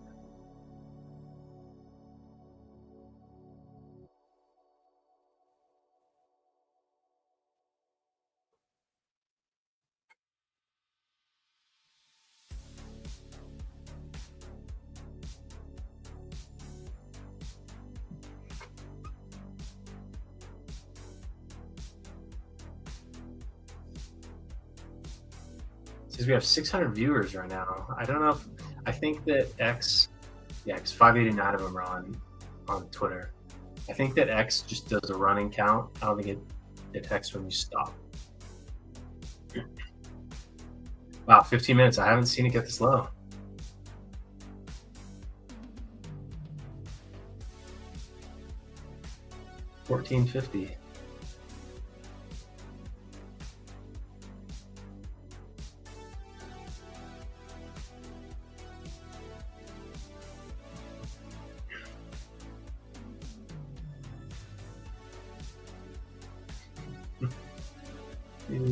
Says we have 600 viewers right now. I don't know if, I think that X, yeah, because 589 of them are on Twitter. I think that X just does a running count. I don't think it detects when you stop. Wow, 15 minutes. I haven't seen it get this low. $14.50.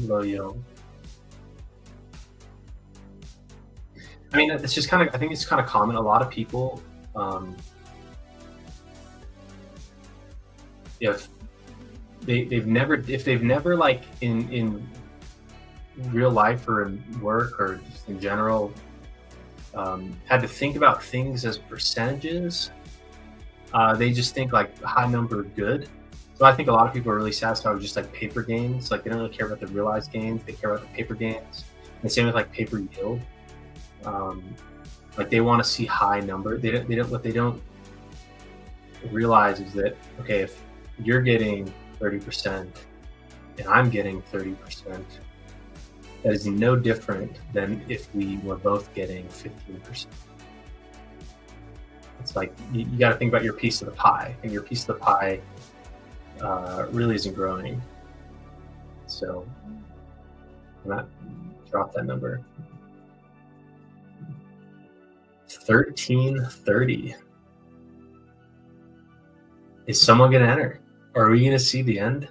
Low yield. I mean, it's just kind of, I think it's kind of common. A lot of people, if they've never like in real life or in work or just in general, had to think about things as percentages, they just think like high number good. So I think a lot of people are really satisfied with just like paper gains. Like they don't really care about the realized gains. They care about the paper gains. And same with like paper yield. Like they want to see high number. What they don't realize is that, okay, if you're getting 30% and I'm getting 30%, that is no different than if we were both getting 15%. It's like you got to think about your piece of the pie, and your piece of the pie really isn't growing. So not drop that number. 1330. Is someone gonna enter? Or are we gonna see the end?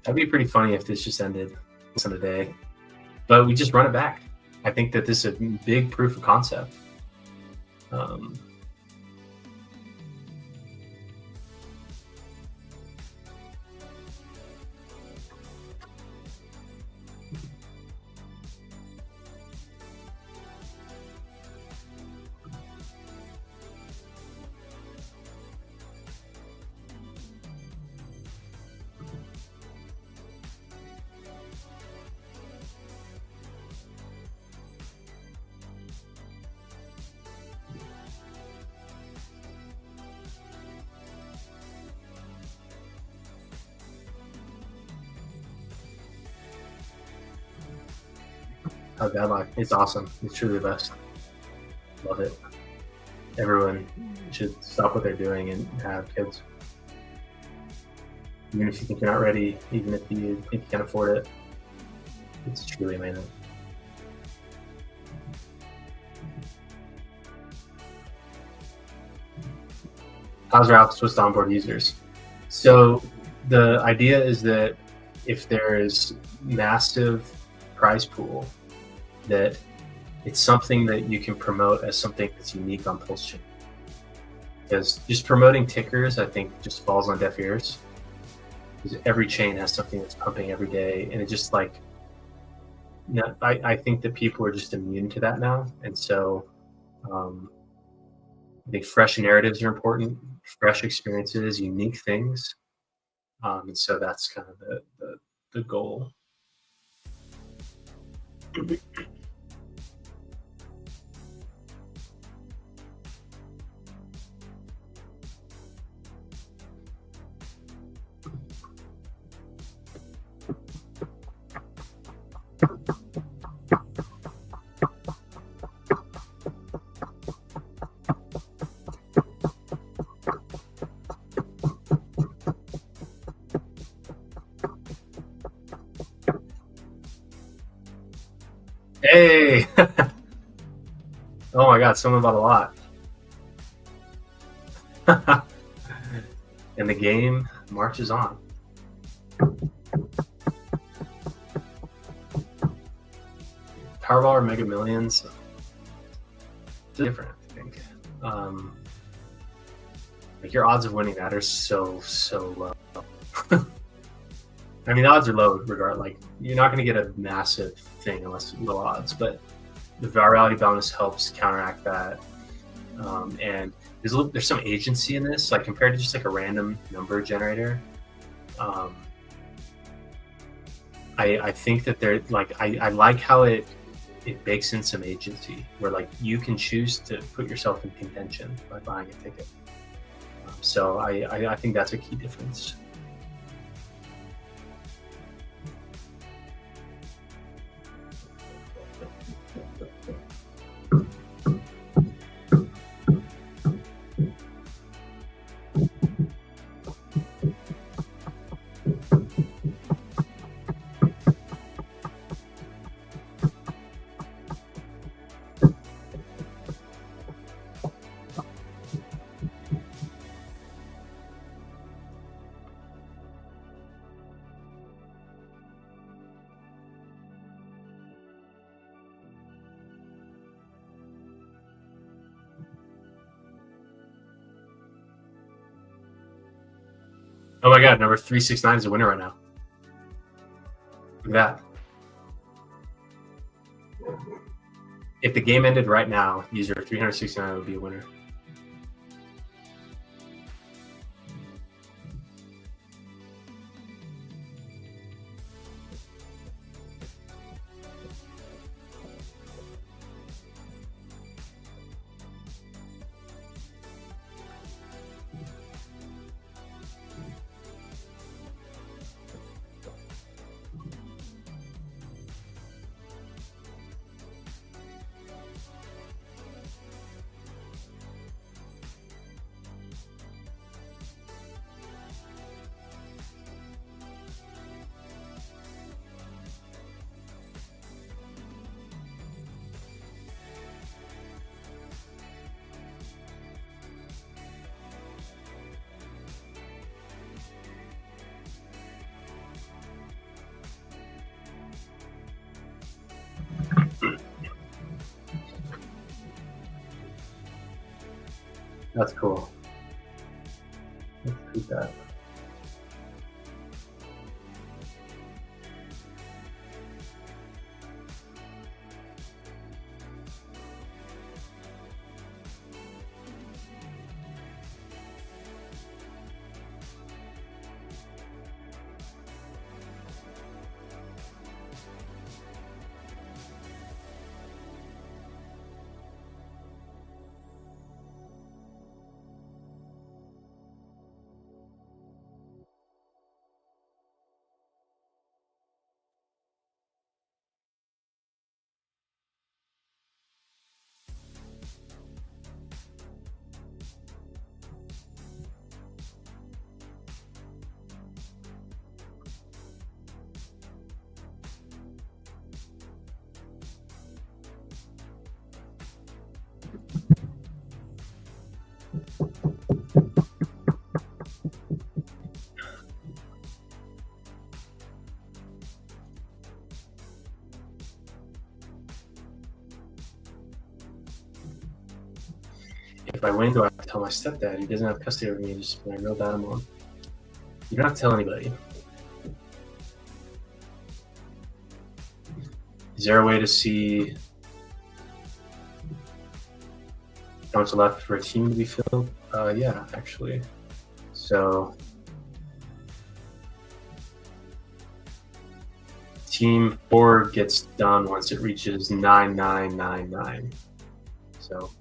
That'd be pretty funny if this just ended in a day. But we just run it back. I think that this is a big proof of concept. How's that like? It's awesome. It's truly the best. Love it. Everyone should stop what they're doing and have kids. Even if you think you're not ready, even if you think you can't afford it, it's truly amazing. How's Raffle supposed to onboard users? So the idea is that if there is massive prize pool, that it's something that you can promote as something that's unique on PulseChain. Because just promoting tickers, I think, just falls on deaf ears. Because every chain has something that's pumping every day, and it just like, I think that people are just immune to that now, and so I think fresh narratives are important, fresh experiences, unique things, and so that's kind of the goal. Hey! Oh my god, someone bought a lot. And the game marches on. Powerball or Mega Millions, it's different, I think. Like your odds of winning that are so low. I mean, the odds are low regardless. Like you're not going to get a massive thing unless low odds, but the virality bonus helps counteract that. And there's some agency in this, like compared to just like a random number generator. I think that they're like I like how it bakes in some agency where like you can choose to put yourself in contention by buying a ticket. So I think that's a key difference. Oh my god, number 369 is a winner right now. Look at that. If the game ended right now, user 369 would be a winner. That's cool. Let's keep that. If I win, do I have to tell my stepdad? He doesn't have custody over me, just my real dad and mom. You don't have to tell anybody. Is there a way to see how much left for a team to be filled? Yeah, actually. So team 4 gets done once it reaches 9999. So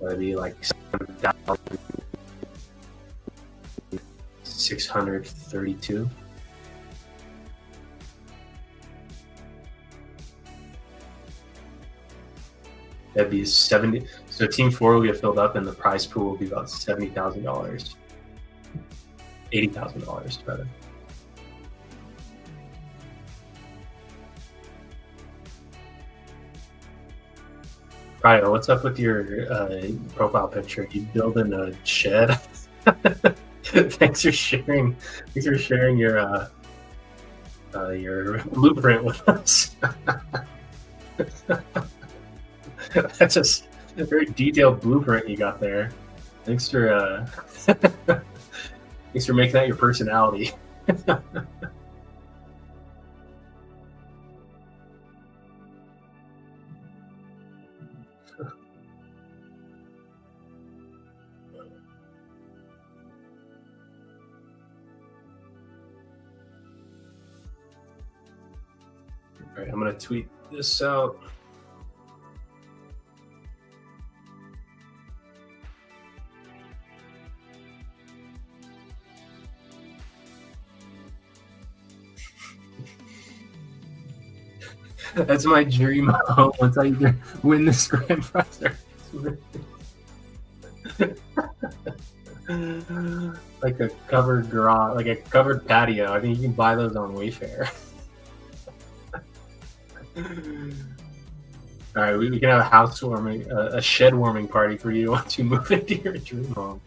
that'd be like 7,632. That'd be 70. So team 4 will get filled up, and the prize pool will be about $70,000, $80,000 rather. Ryo, what's up with your profile picture? You building a shed? Thanks for sharing. Thanks for sharing your blueprint with us. That's just a very detailed blueprint you got there. Thanks for thanks for making that your personality. All right, I'm gonna tweet this out. That's my dream home once I win this grand prize. Like a covered garage, like a covered patio. I think you can buy those on Wayfair. All right, we can have a housewarming, a shed warming party for you once you move into your dream home.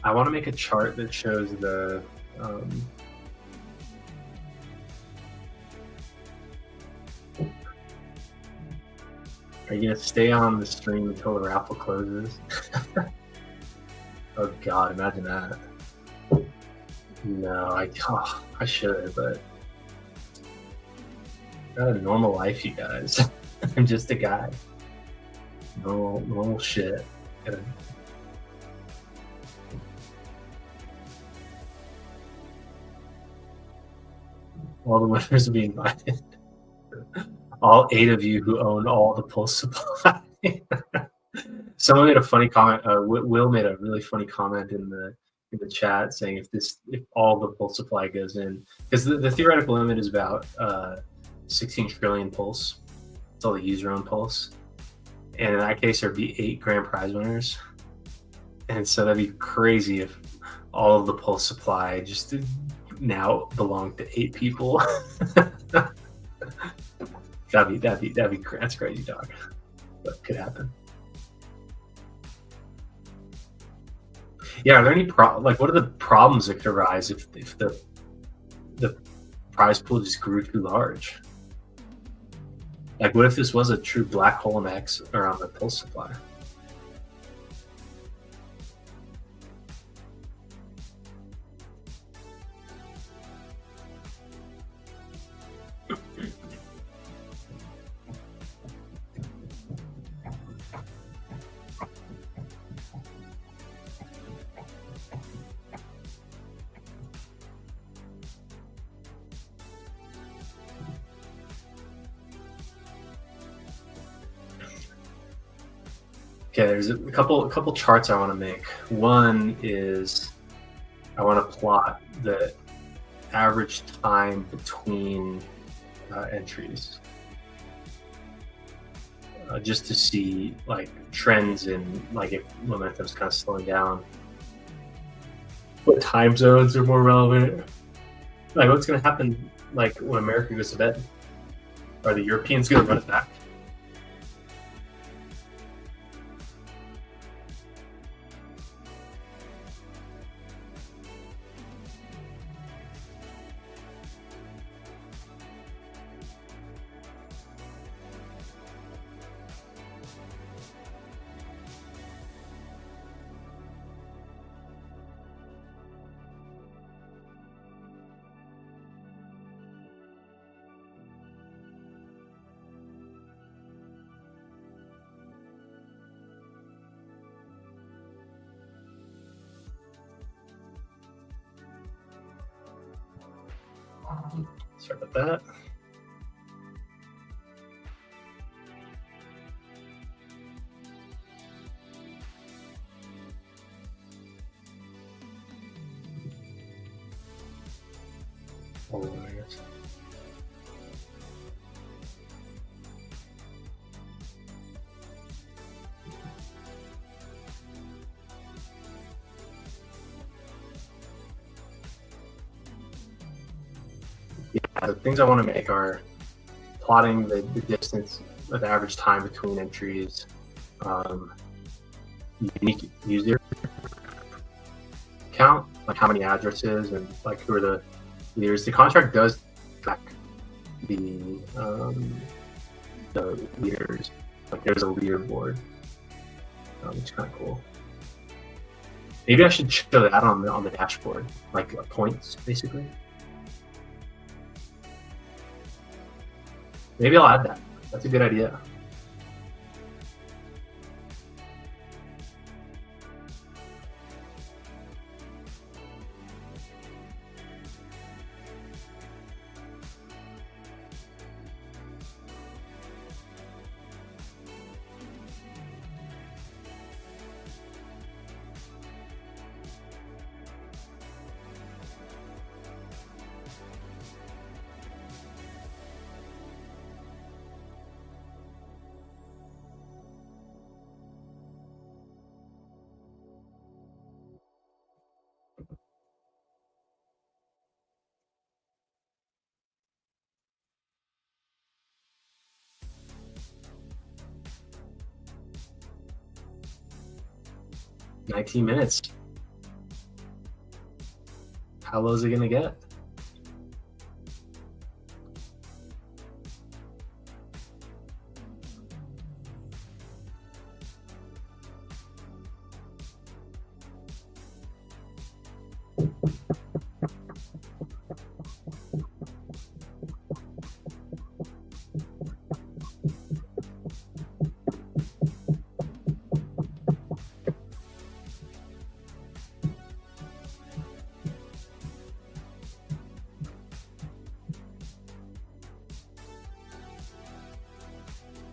I want to make a chart that shows the are you gonna stay on the stream until the raffle closes? Oh God, imagine that. No, I should, but I got a normal life, you guys. I'm just a guy. Normal shit. All the winners will be invited. All 8 of you who own all the Pulse supply. Someone made a funny comment. Will made a really funny comment in the chat saying if all the Pulse supply goes in, because the theoretical limit is about 16 trillion Pulse. It's all the user-owned Pulse, and in that case there'd be 8 grand prize winners, and so that'd be crazy if all of the Pulse supply just now belong to 8 people. that'd be that's crazy, dog. But could happen. Yeah, are there any what are the problems that could arise if the prize pool just grew too large? Like, what if this was a true black hole in X around the Pulse supply? Okay, there's a couple charts I want to make. One is I want to plot the average time between entries, just to see like trends in like if momentum's kind of slowing down. what time zones are more relevant? Like, what's going to happen, like, when America goes to bed? Are the Europeans going to run it back? Sorry about that. Oh, I guess. Yeah, the things I want to make are plotting the distance of the average time between entries, unique user count, like how many addresses and like who are the leaders. The contract does track the leaders. Like there's a leaderboard, which is kind of cool. Maybe I should show that on the dashboard, like points basically. Maybe I'll add that. That's a good idea. $19. How low is it gonna get?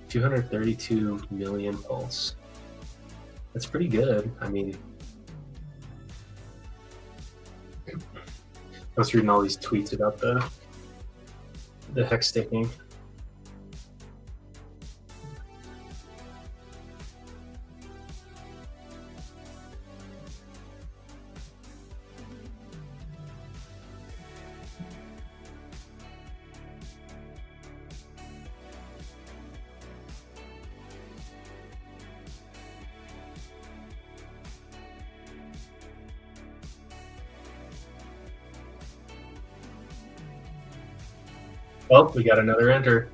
$232 million pulse. That's pretty good. I mean, I was reading all these tweets about the hex staking. Oh, we got another enter.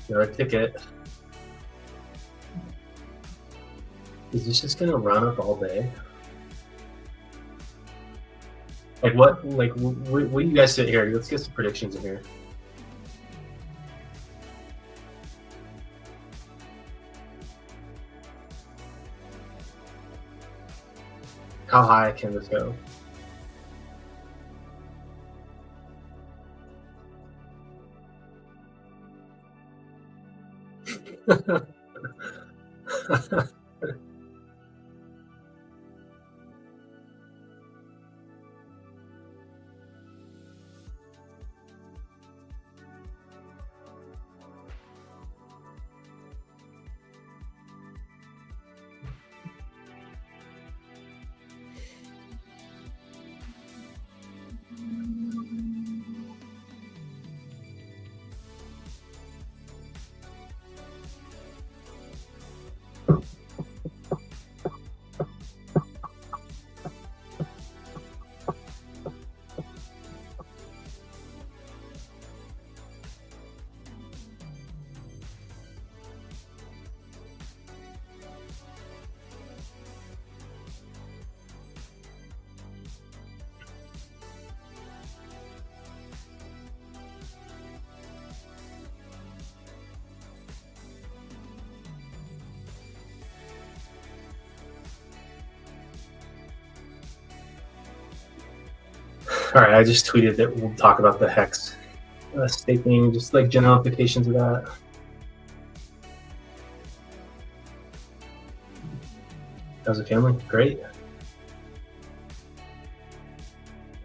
Another ticket. Is this just gonna run up all day? Like what? Like what do you guys sit here? Let's get some predictions in here. How high can this go? All right, I just tweeted that we'll talk about the hex staking, just like general implications of that. How's the family? Great.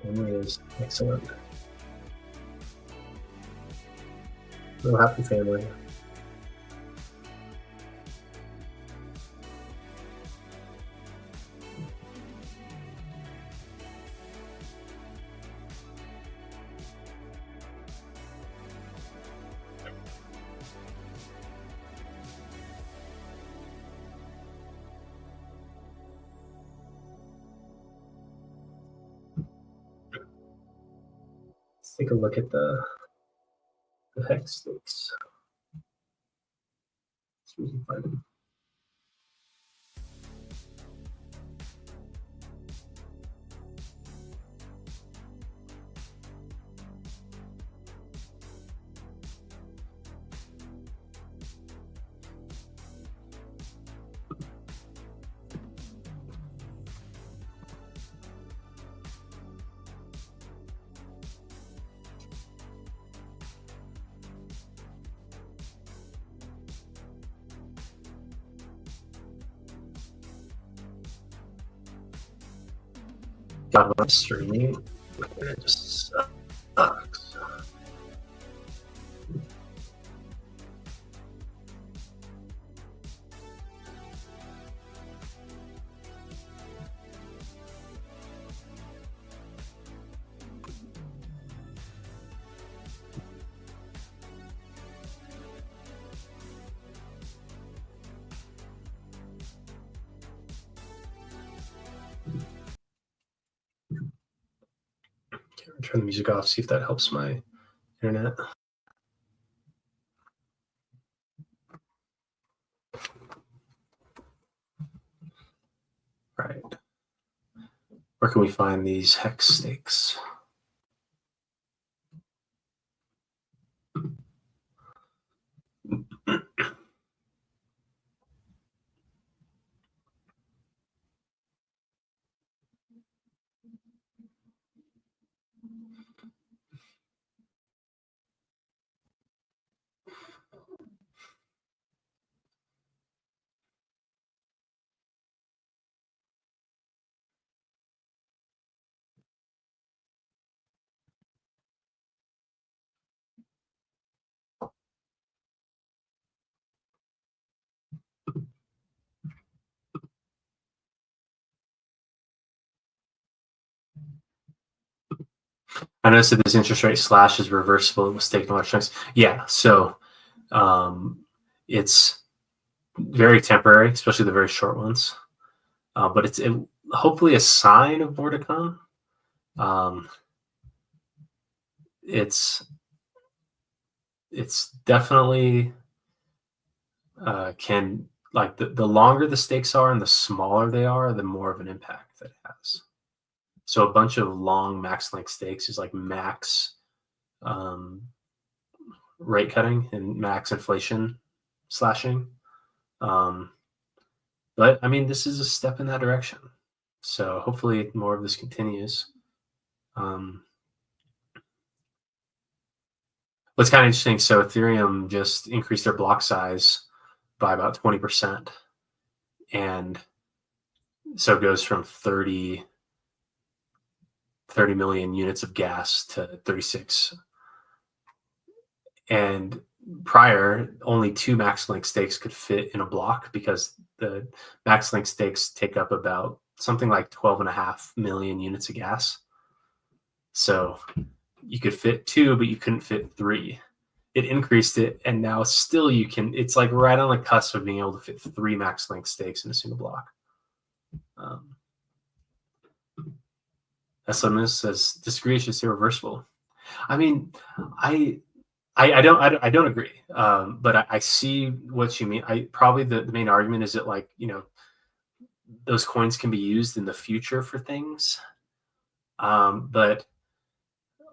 Family is excellent. Real happy family. Let's take a look at the hex stakes. See if we can find them. God, I'm streaming. It just sucks. Turn the music off, see if that helps my internet. Right. Where can we find these hex stakes? I noticed that this interest rate slash is reversible with staked large chunks. Yeah, so it's very temporary, especially the very short ones. But it's hopefully a sign of more to come. It's definitely can, like, the longer the stakes are and the smaller they are, the more of an impact that it has. So a bunch of long max length stakes is like max rate cutting and max inflation slashing. But I mean, this is a step in that direction. So hopefully more of this continues. What's kind of interesting, so Ethereum just increased their block size by about 20%. And so it goes from 30 million units of gas to 36. And prior, only 2 max link stakes could fit in a block because the max link stakes take up about something like 12.5 million units of gas. So you could fit 2, but you couldn't fit 3. It increased it, and now still you can. It's like right on the cusp of being able to fit 3 max link stakes in a single block. SMS says disagree, should say reversible. I mean, I don't agree, but I see what you mean. Probably the main argument is that, like, those coins can be used in the future for things, but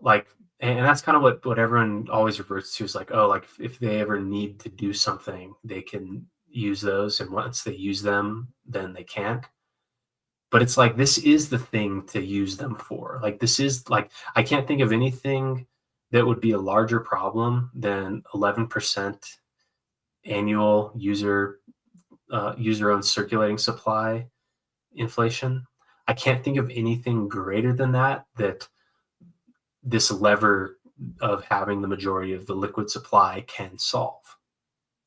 like, and that's kind of what everyone always reverts to, is like, oh, like if they ever need to do something, they can use those, and once they use them, then they can't. But it's like, this is the thing to use them for. Like, this is like, I can't think of anything that would be a larger problem than 11% annual user-owned circulating supply inflation. I can't think of anything greater than that this lever of having the majority of the liquid supply can solve.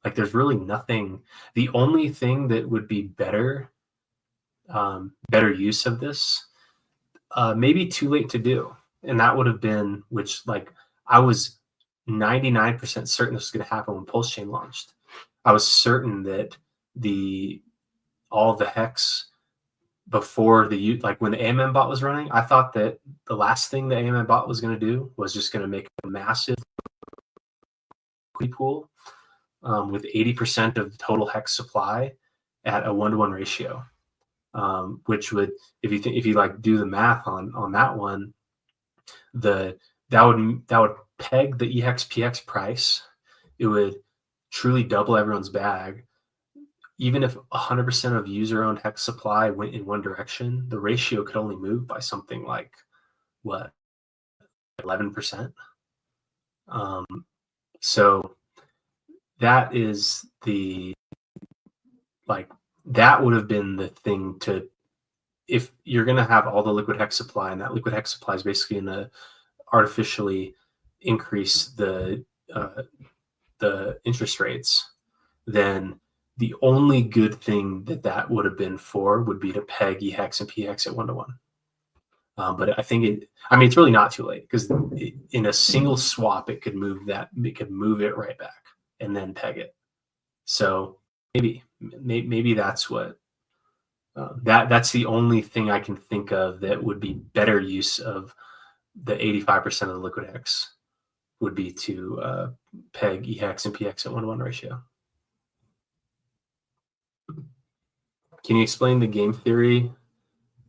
Like, there's really nothing. The only thing that would be better use of this, maybe too late to do, and that would have been, which, like, I was 99% certain this was going to happen when PulseChain launched. I was certain that all the hex before like when the AMM bot was running, I thought that the last thing the AMM bot was going to do was just going to make a massive pool with 80% of the total hex supply at a 1-to-1 ratio, which would, if you like do the math on that one, that would peg the EHEX PX price. It would truly double everyone's bag. Even if 100% of user-owned hex supply went in one direction, the ratio could only move by something like, what, 11%? So that is that would have been the thing to, if you're going to have all the liquid hex supply, and that liquid hex supply is basically going to artificially increase the interest rates, then the only good thing that would have been for would be to peg EHEX and PHEX at 1-to-1. But I think it's really not too late, because in a single swap, it could move it right back and then peg it. So maybe that's what, that's the only thing I can think of that would be better use of the 85% of the liquid hex, would be to peg EHEX and PX at 1-to-1 ratio. Can you explain the game theory,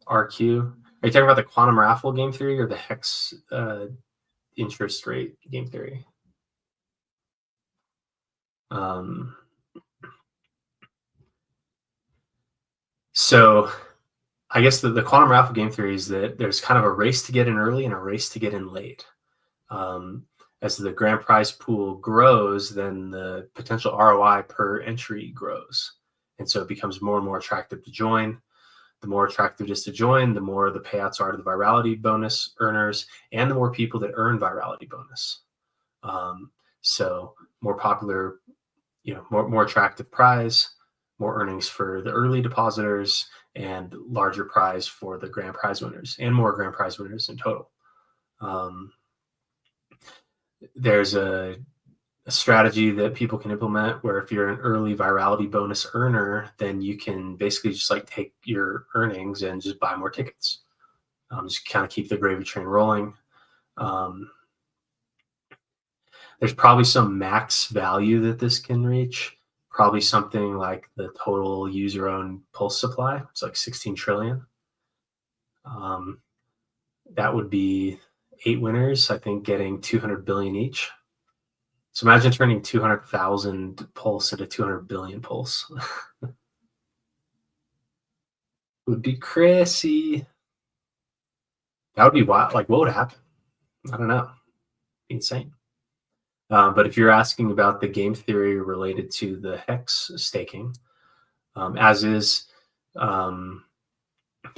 RQ? Are you talking about the Quantum Raffle game theory or the hex interest rate game theory? So I guess the Quantum Raffle game theory is that there's kind of a race to get in early and a race to get in late. As the grand prize pool grows, then the potential ROI per entry grows. And so it becomes more and more attractive to join. The more attractive it is to join, the more the payouts are to the virality bonus earners, and the more people that earn virality bonus. So more popular, more attractive prize, more earnings for the early depositors, and larger prize for the grand prize winners, and more grand prize winners in total. There's a strategy that people can implement where if you're an early virality bonus earner, then you can basically just like take your earnings and just buy more tickets. Just kind of keep the gravy train rolling. There's probably some max value that this can reach, probably something like the total user-owned Pulse supply. It's like 16 trillion. That would be 8 winners, I think, getting 200 billion each. So imagine turning 200,000 Pulse into 200 billion Pulse. It would be crazy. That would be wild. Like, what would happen? I don't know. Insane. But if you're asking about the game theory related to the hex staking, as is, the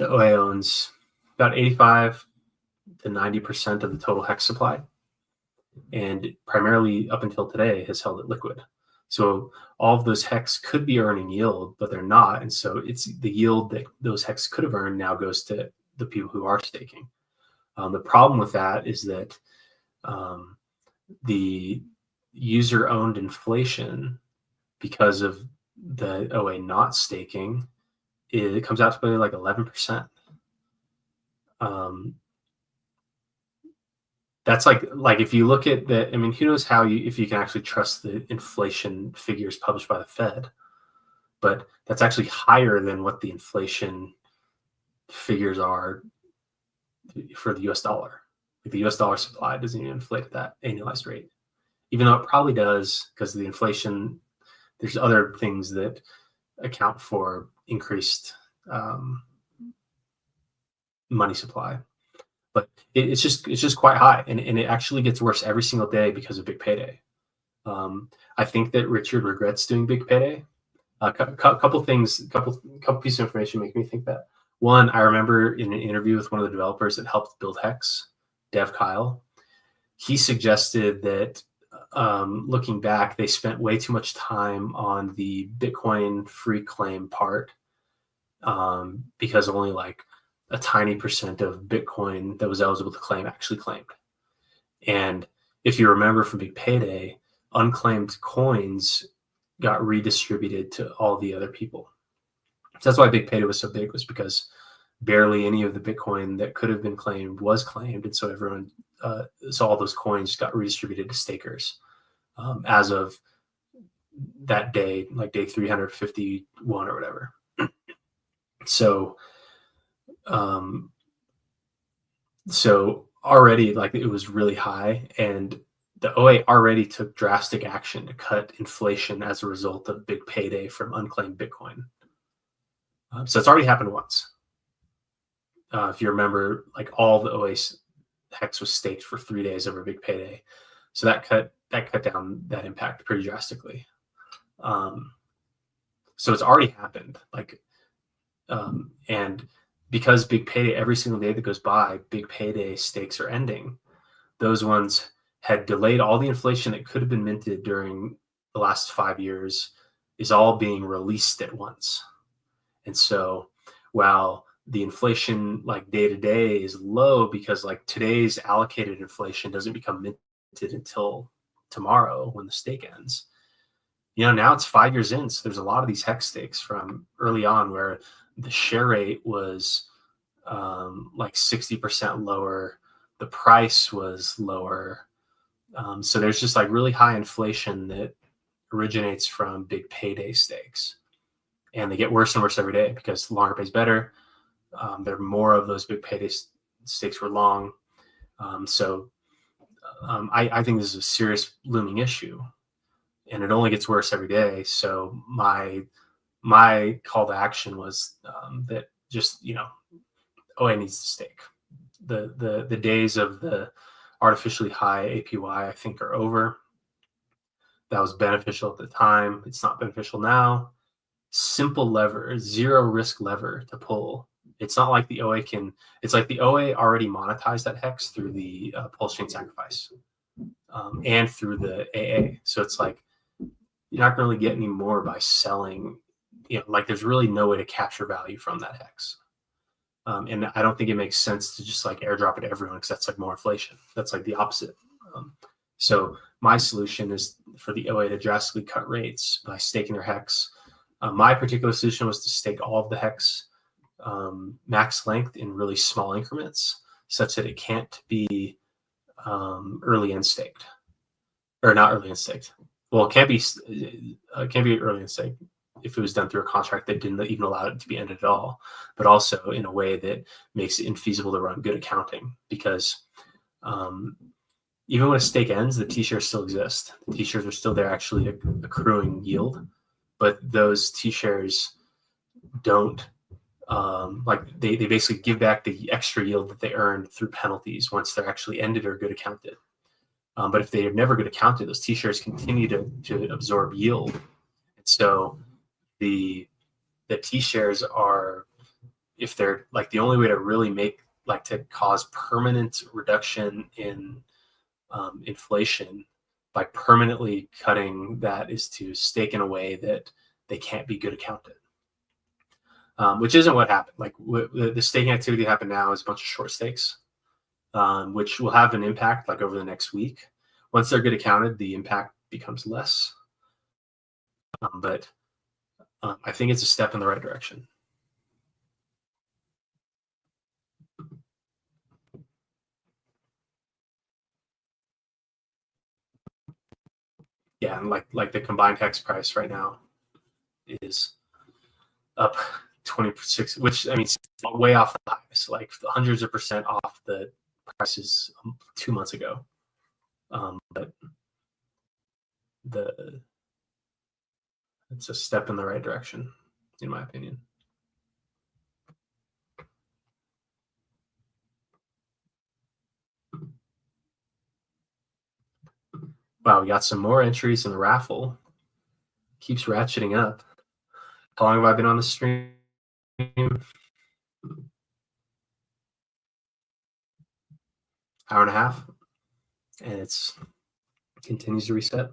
OA owns about 85 to 90% of the total hex supply, and primarily up until today has held it liquid. So all of those hex could be earning yield, but they're not. And so it's the yield that those hex could have earned now goes to the people who are staking. The problem with that is that the user-owned inflation, because of the OA not staking, it comes out to be like 11%. That's like if you look at the, who knows if you can actually trust the inflation figures published by the Fed, but that's actually higher than what the inflation figures are for the US dollar. Like, the US dollar supply doesn't even inflate at that annualized rate, even though it probably does, because the inflation, there's other things that account for increased money supply. But it's just quite high, and it actually gets worse every single day because of big payday. I think that Richard regrets doing big payday. Couple things, couple pieces of information make me think that. One, I remember in an interview with one of the developers that helped build Hex, Dev Kyle, he suggested that looking back, they spent way too much time on the Bitcoin free claim part because only like a tiny percent of Bitcoin that was eligible to claim actually claimed. And if you remember from Big Payday, unclaimed coins got redistributed to all the other people. So that's why Big Payday was so big, was because barely any of the Bitcoin that could have been claimed was claimed. And so everyone, so all those coins got redistributed to stakers as of that day, like day 351 or whatever. So, so already like it was really high, and the OA already took drastic action to cut inflation as a result of Big Payday from unclaimed Bitcoin. So it's already happened once. If you remember, like all the OA Hex was staked for 3 days over Big Payday, so that cut down that impact pretty drastically. So it's already happened, like, and because Big Payday, every single day that goes by, Big Payday stakes are ending. Those ones had delayed all the inflation that could have been minted during the last 5 years is all being released at once. And so while the inflation like day to day is low because like today's allocated inflation doesn't become minted until tomorrow when the stake ends. You know, now it's 5 years in, so there's a lot of these hex stakes from early on where the share rate was like 60% lower, the price was lower. So there's just like really high inflation that originates from Big Payday stakes, and they get worse and worse every day because longer pays better. There are more of those Big Payday stakes were long. So I think this is a serious looming issue, and it only gets worse every day. So my call to action was that just, you know, OA needs to stake. The days of the artificially high APY, I think, are over. That was beneficial at the time. It's not beneficial now. Simple lever, zero risk lever to pull. It's not like the OA can, it's like the OA already monetized that hex through the PulseChain sacrifice and through the AA. So it's like, you're not going to really get any more by selling, you know, like there's really no way to capture value from that hex. And I don't think it makes sense to just like airdrop it to everyone because that's like more inflation. That's like the opposite. So my solution is for the OA to drastically cut rates by staking their hex. My particular solution was to stake all of the hex max length in really small increments such that it can't be early end staked, or not early end staked. Well, it can't be early end staked if it was done through a contract that didn't even allow it to be ended at all, but also in a way that makes it infeasible to run good accounting, because even when a stake ends, the T-shares still exist. The T-shares are still there actually accruing yield, but those T-shares don't, like they basically give back the extra yield that they earned through penalties once they're actually ended or good accounted. But if they are never good accounted, those T-shares continue to absorb yield. And so the T-shares are, if they're like, the only way to really make, like, to cause permanent reduction in inflation by permanently cutting that is to stake in a way that they can't be good accounted, which isn't what happened. Like the staking activity that happened now is a bunch of short stakes, which will have an impact like over the next week. Once they're good accounted, the impact becomes less. But I think it's a step in the right direction. Yeah, and like the combined hex price right now is up 26, which, I mean, way off the highs, like hundreds of percent off the prices 2 months ago. But it's a step in the right direction, in my opinion. Wow, we got some more entries in the raffle. Keeps ratcheting up. How long have I been on the stream? Hour and a half, and it's continues to reset.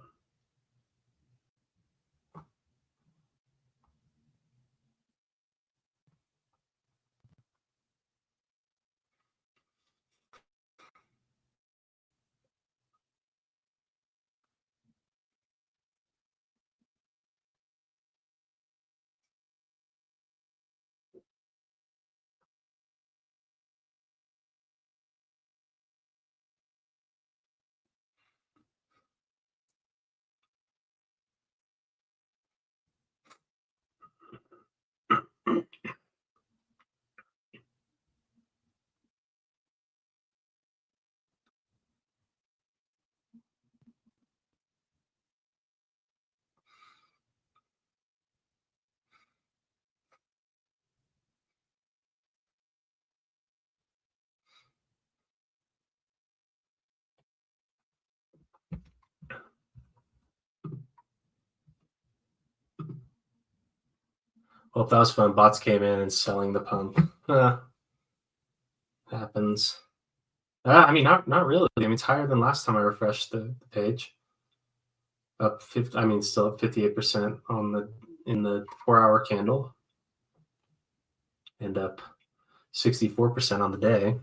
Well, that was fun. Bots came in and selling the pump. Happens. I mean, not really. I mean, it's higher than last time I refreshed the page. Up 50. I mean, still up 58% in the 4-hour candle, and up 64% on the day.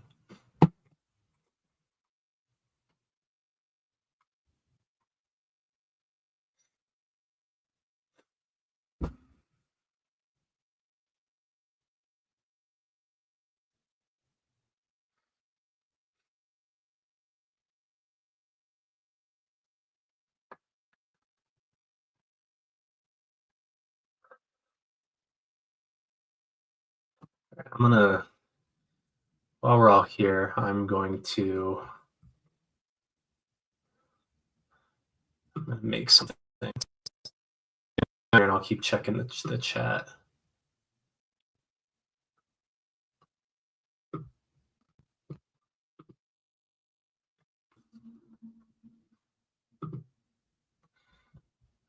I'm gonna, while we're all here, I'm going to make something, and I'll keep checking the chat.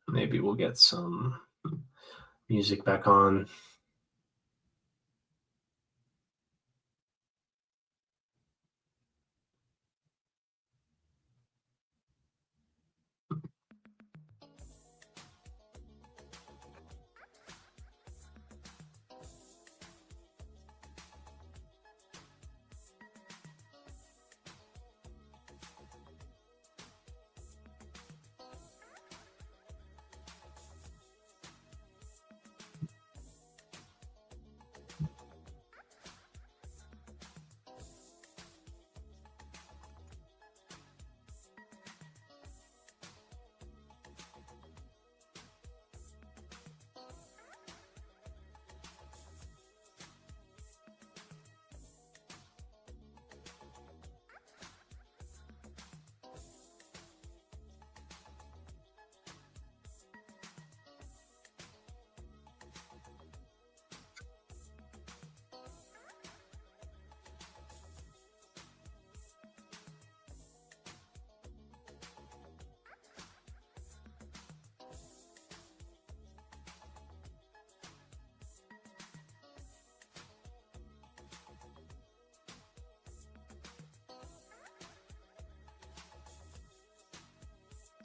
Maybe we'll get some music back on.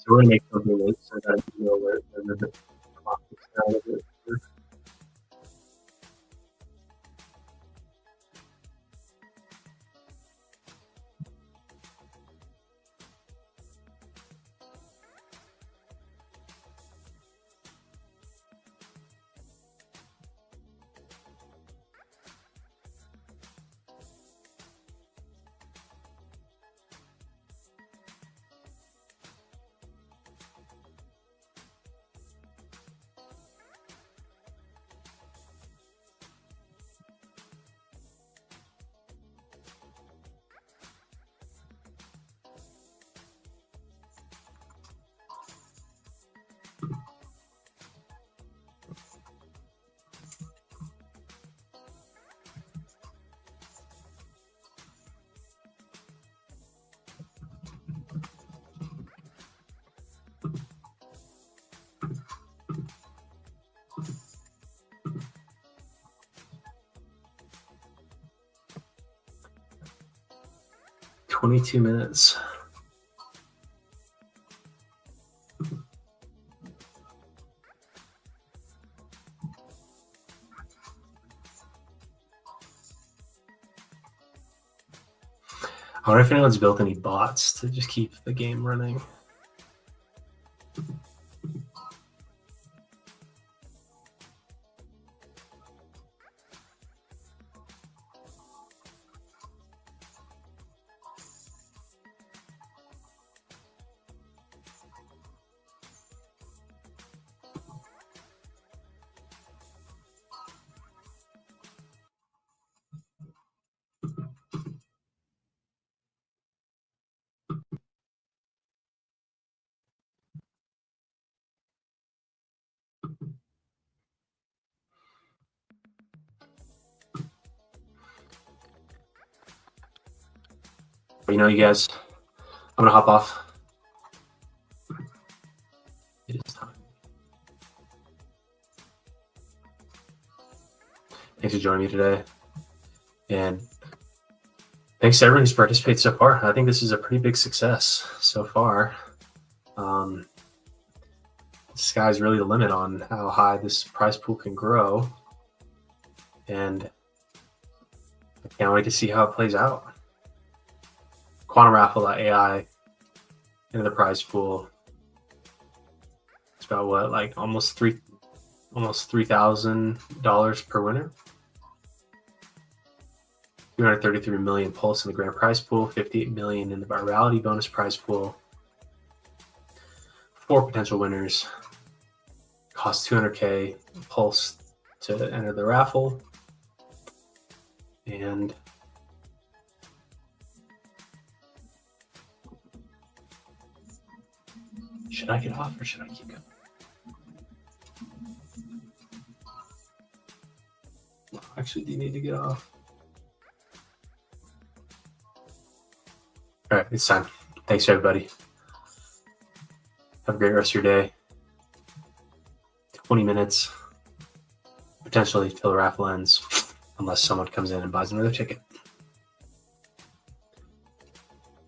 So we're gonna make something new so that you know where the clock is now. 22 minutes. I wonder if anyone's built any bots to just keep the game running. But you know, you guys, I'm gonna hop off. It is time. Thanks for joining me today, and thanks to everyone who's participated so far. I think this is a pretty big success so far. The sky's really the limit on how high this prize pool can grow, and I can't wait to see how it plays out. Quantum Raffle.ai into the prize pool. It's about what, like almost $3,000 per winner. 233 million pulse in the grand prize pool, 58 million in the Virality Bonus Prize Pool. 4 potential winners. Cost 200K pulse to enter the raffle. And should I get off or should I keep going? Actually, do you need to get off? All right, it's time. Thanks, everybody. Have a great rest of your day. 20 minutes, potentially till the raffle ends, unless someone comes in and buys another ticket.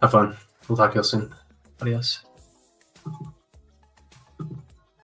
Have fun. We'll talk to you soon. Adios.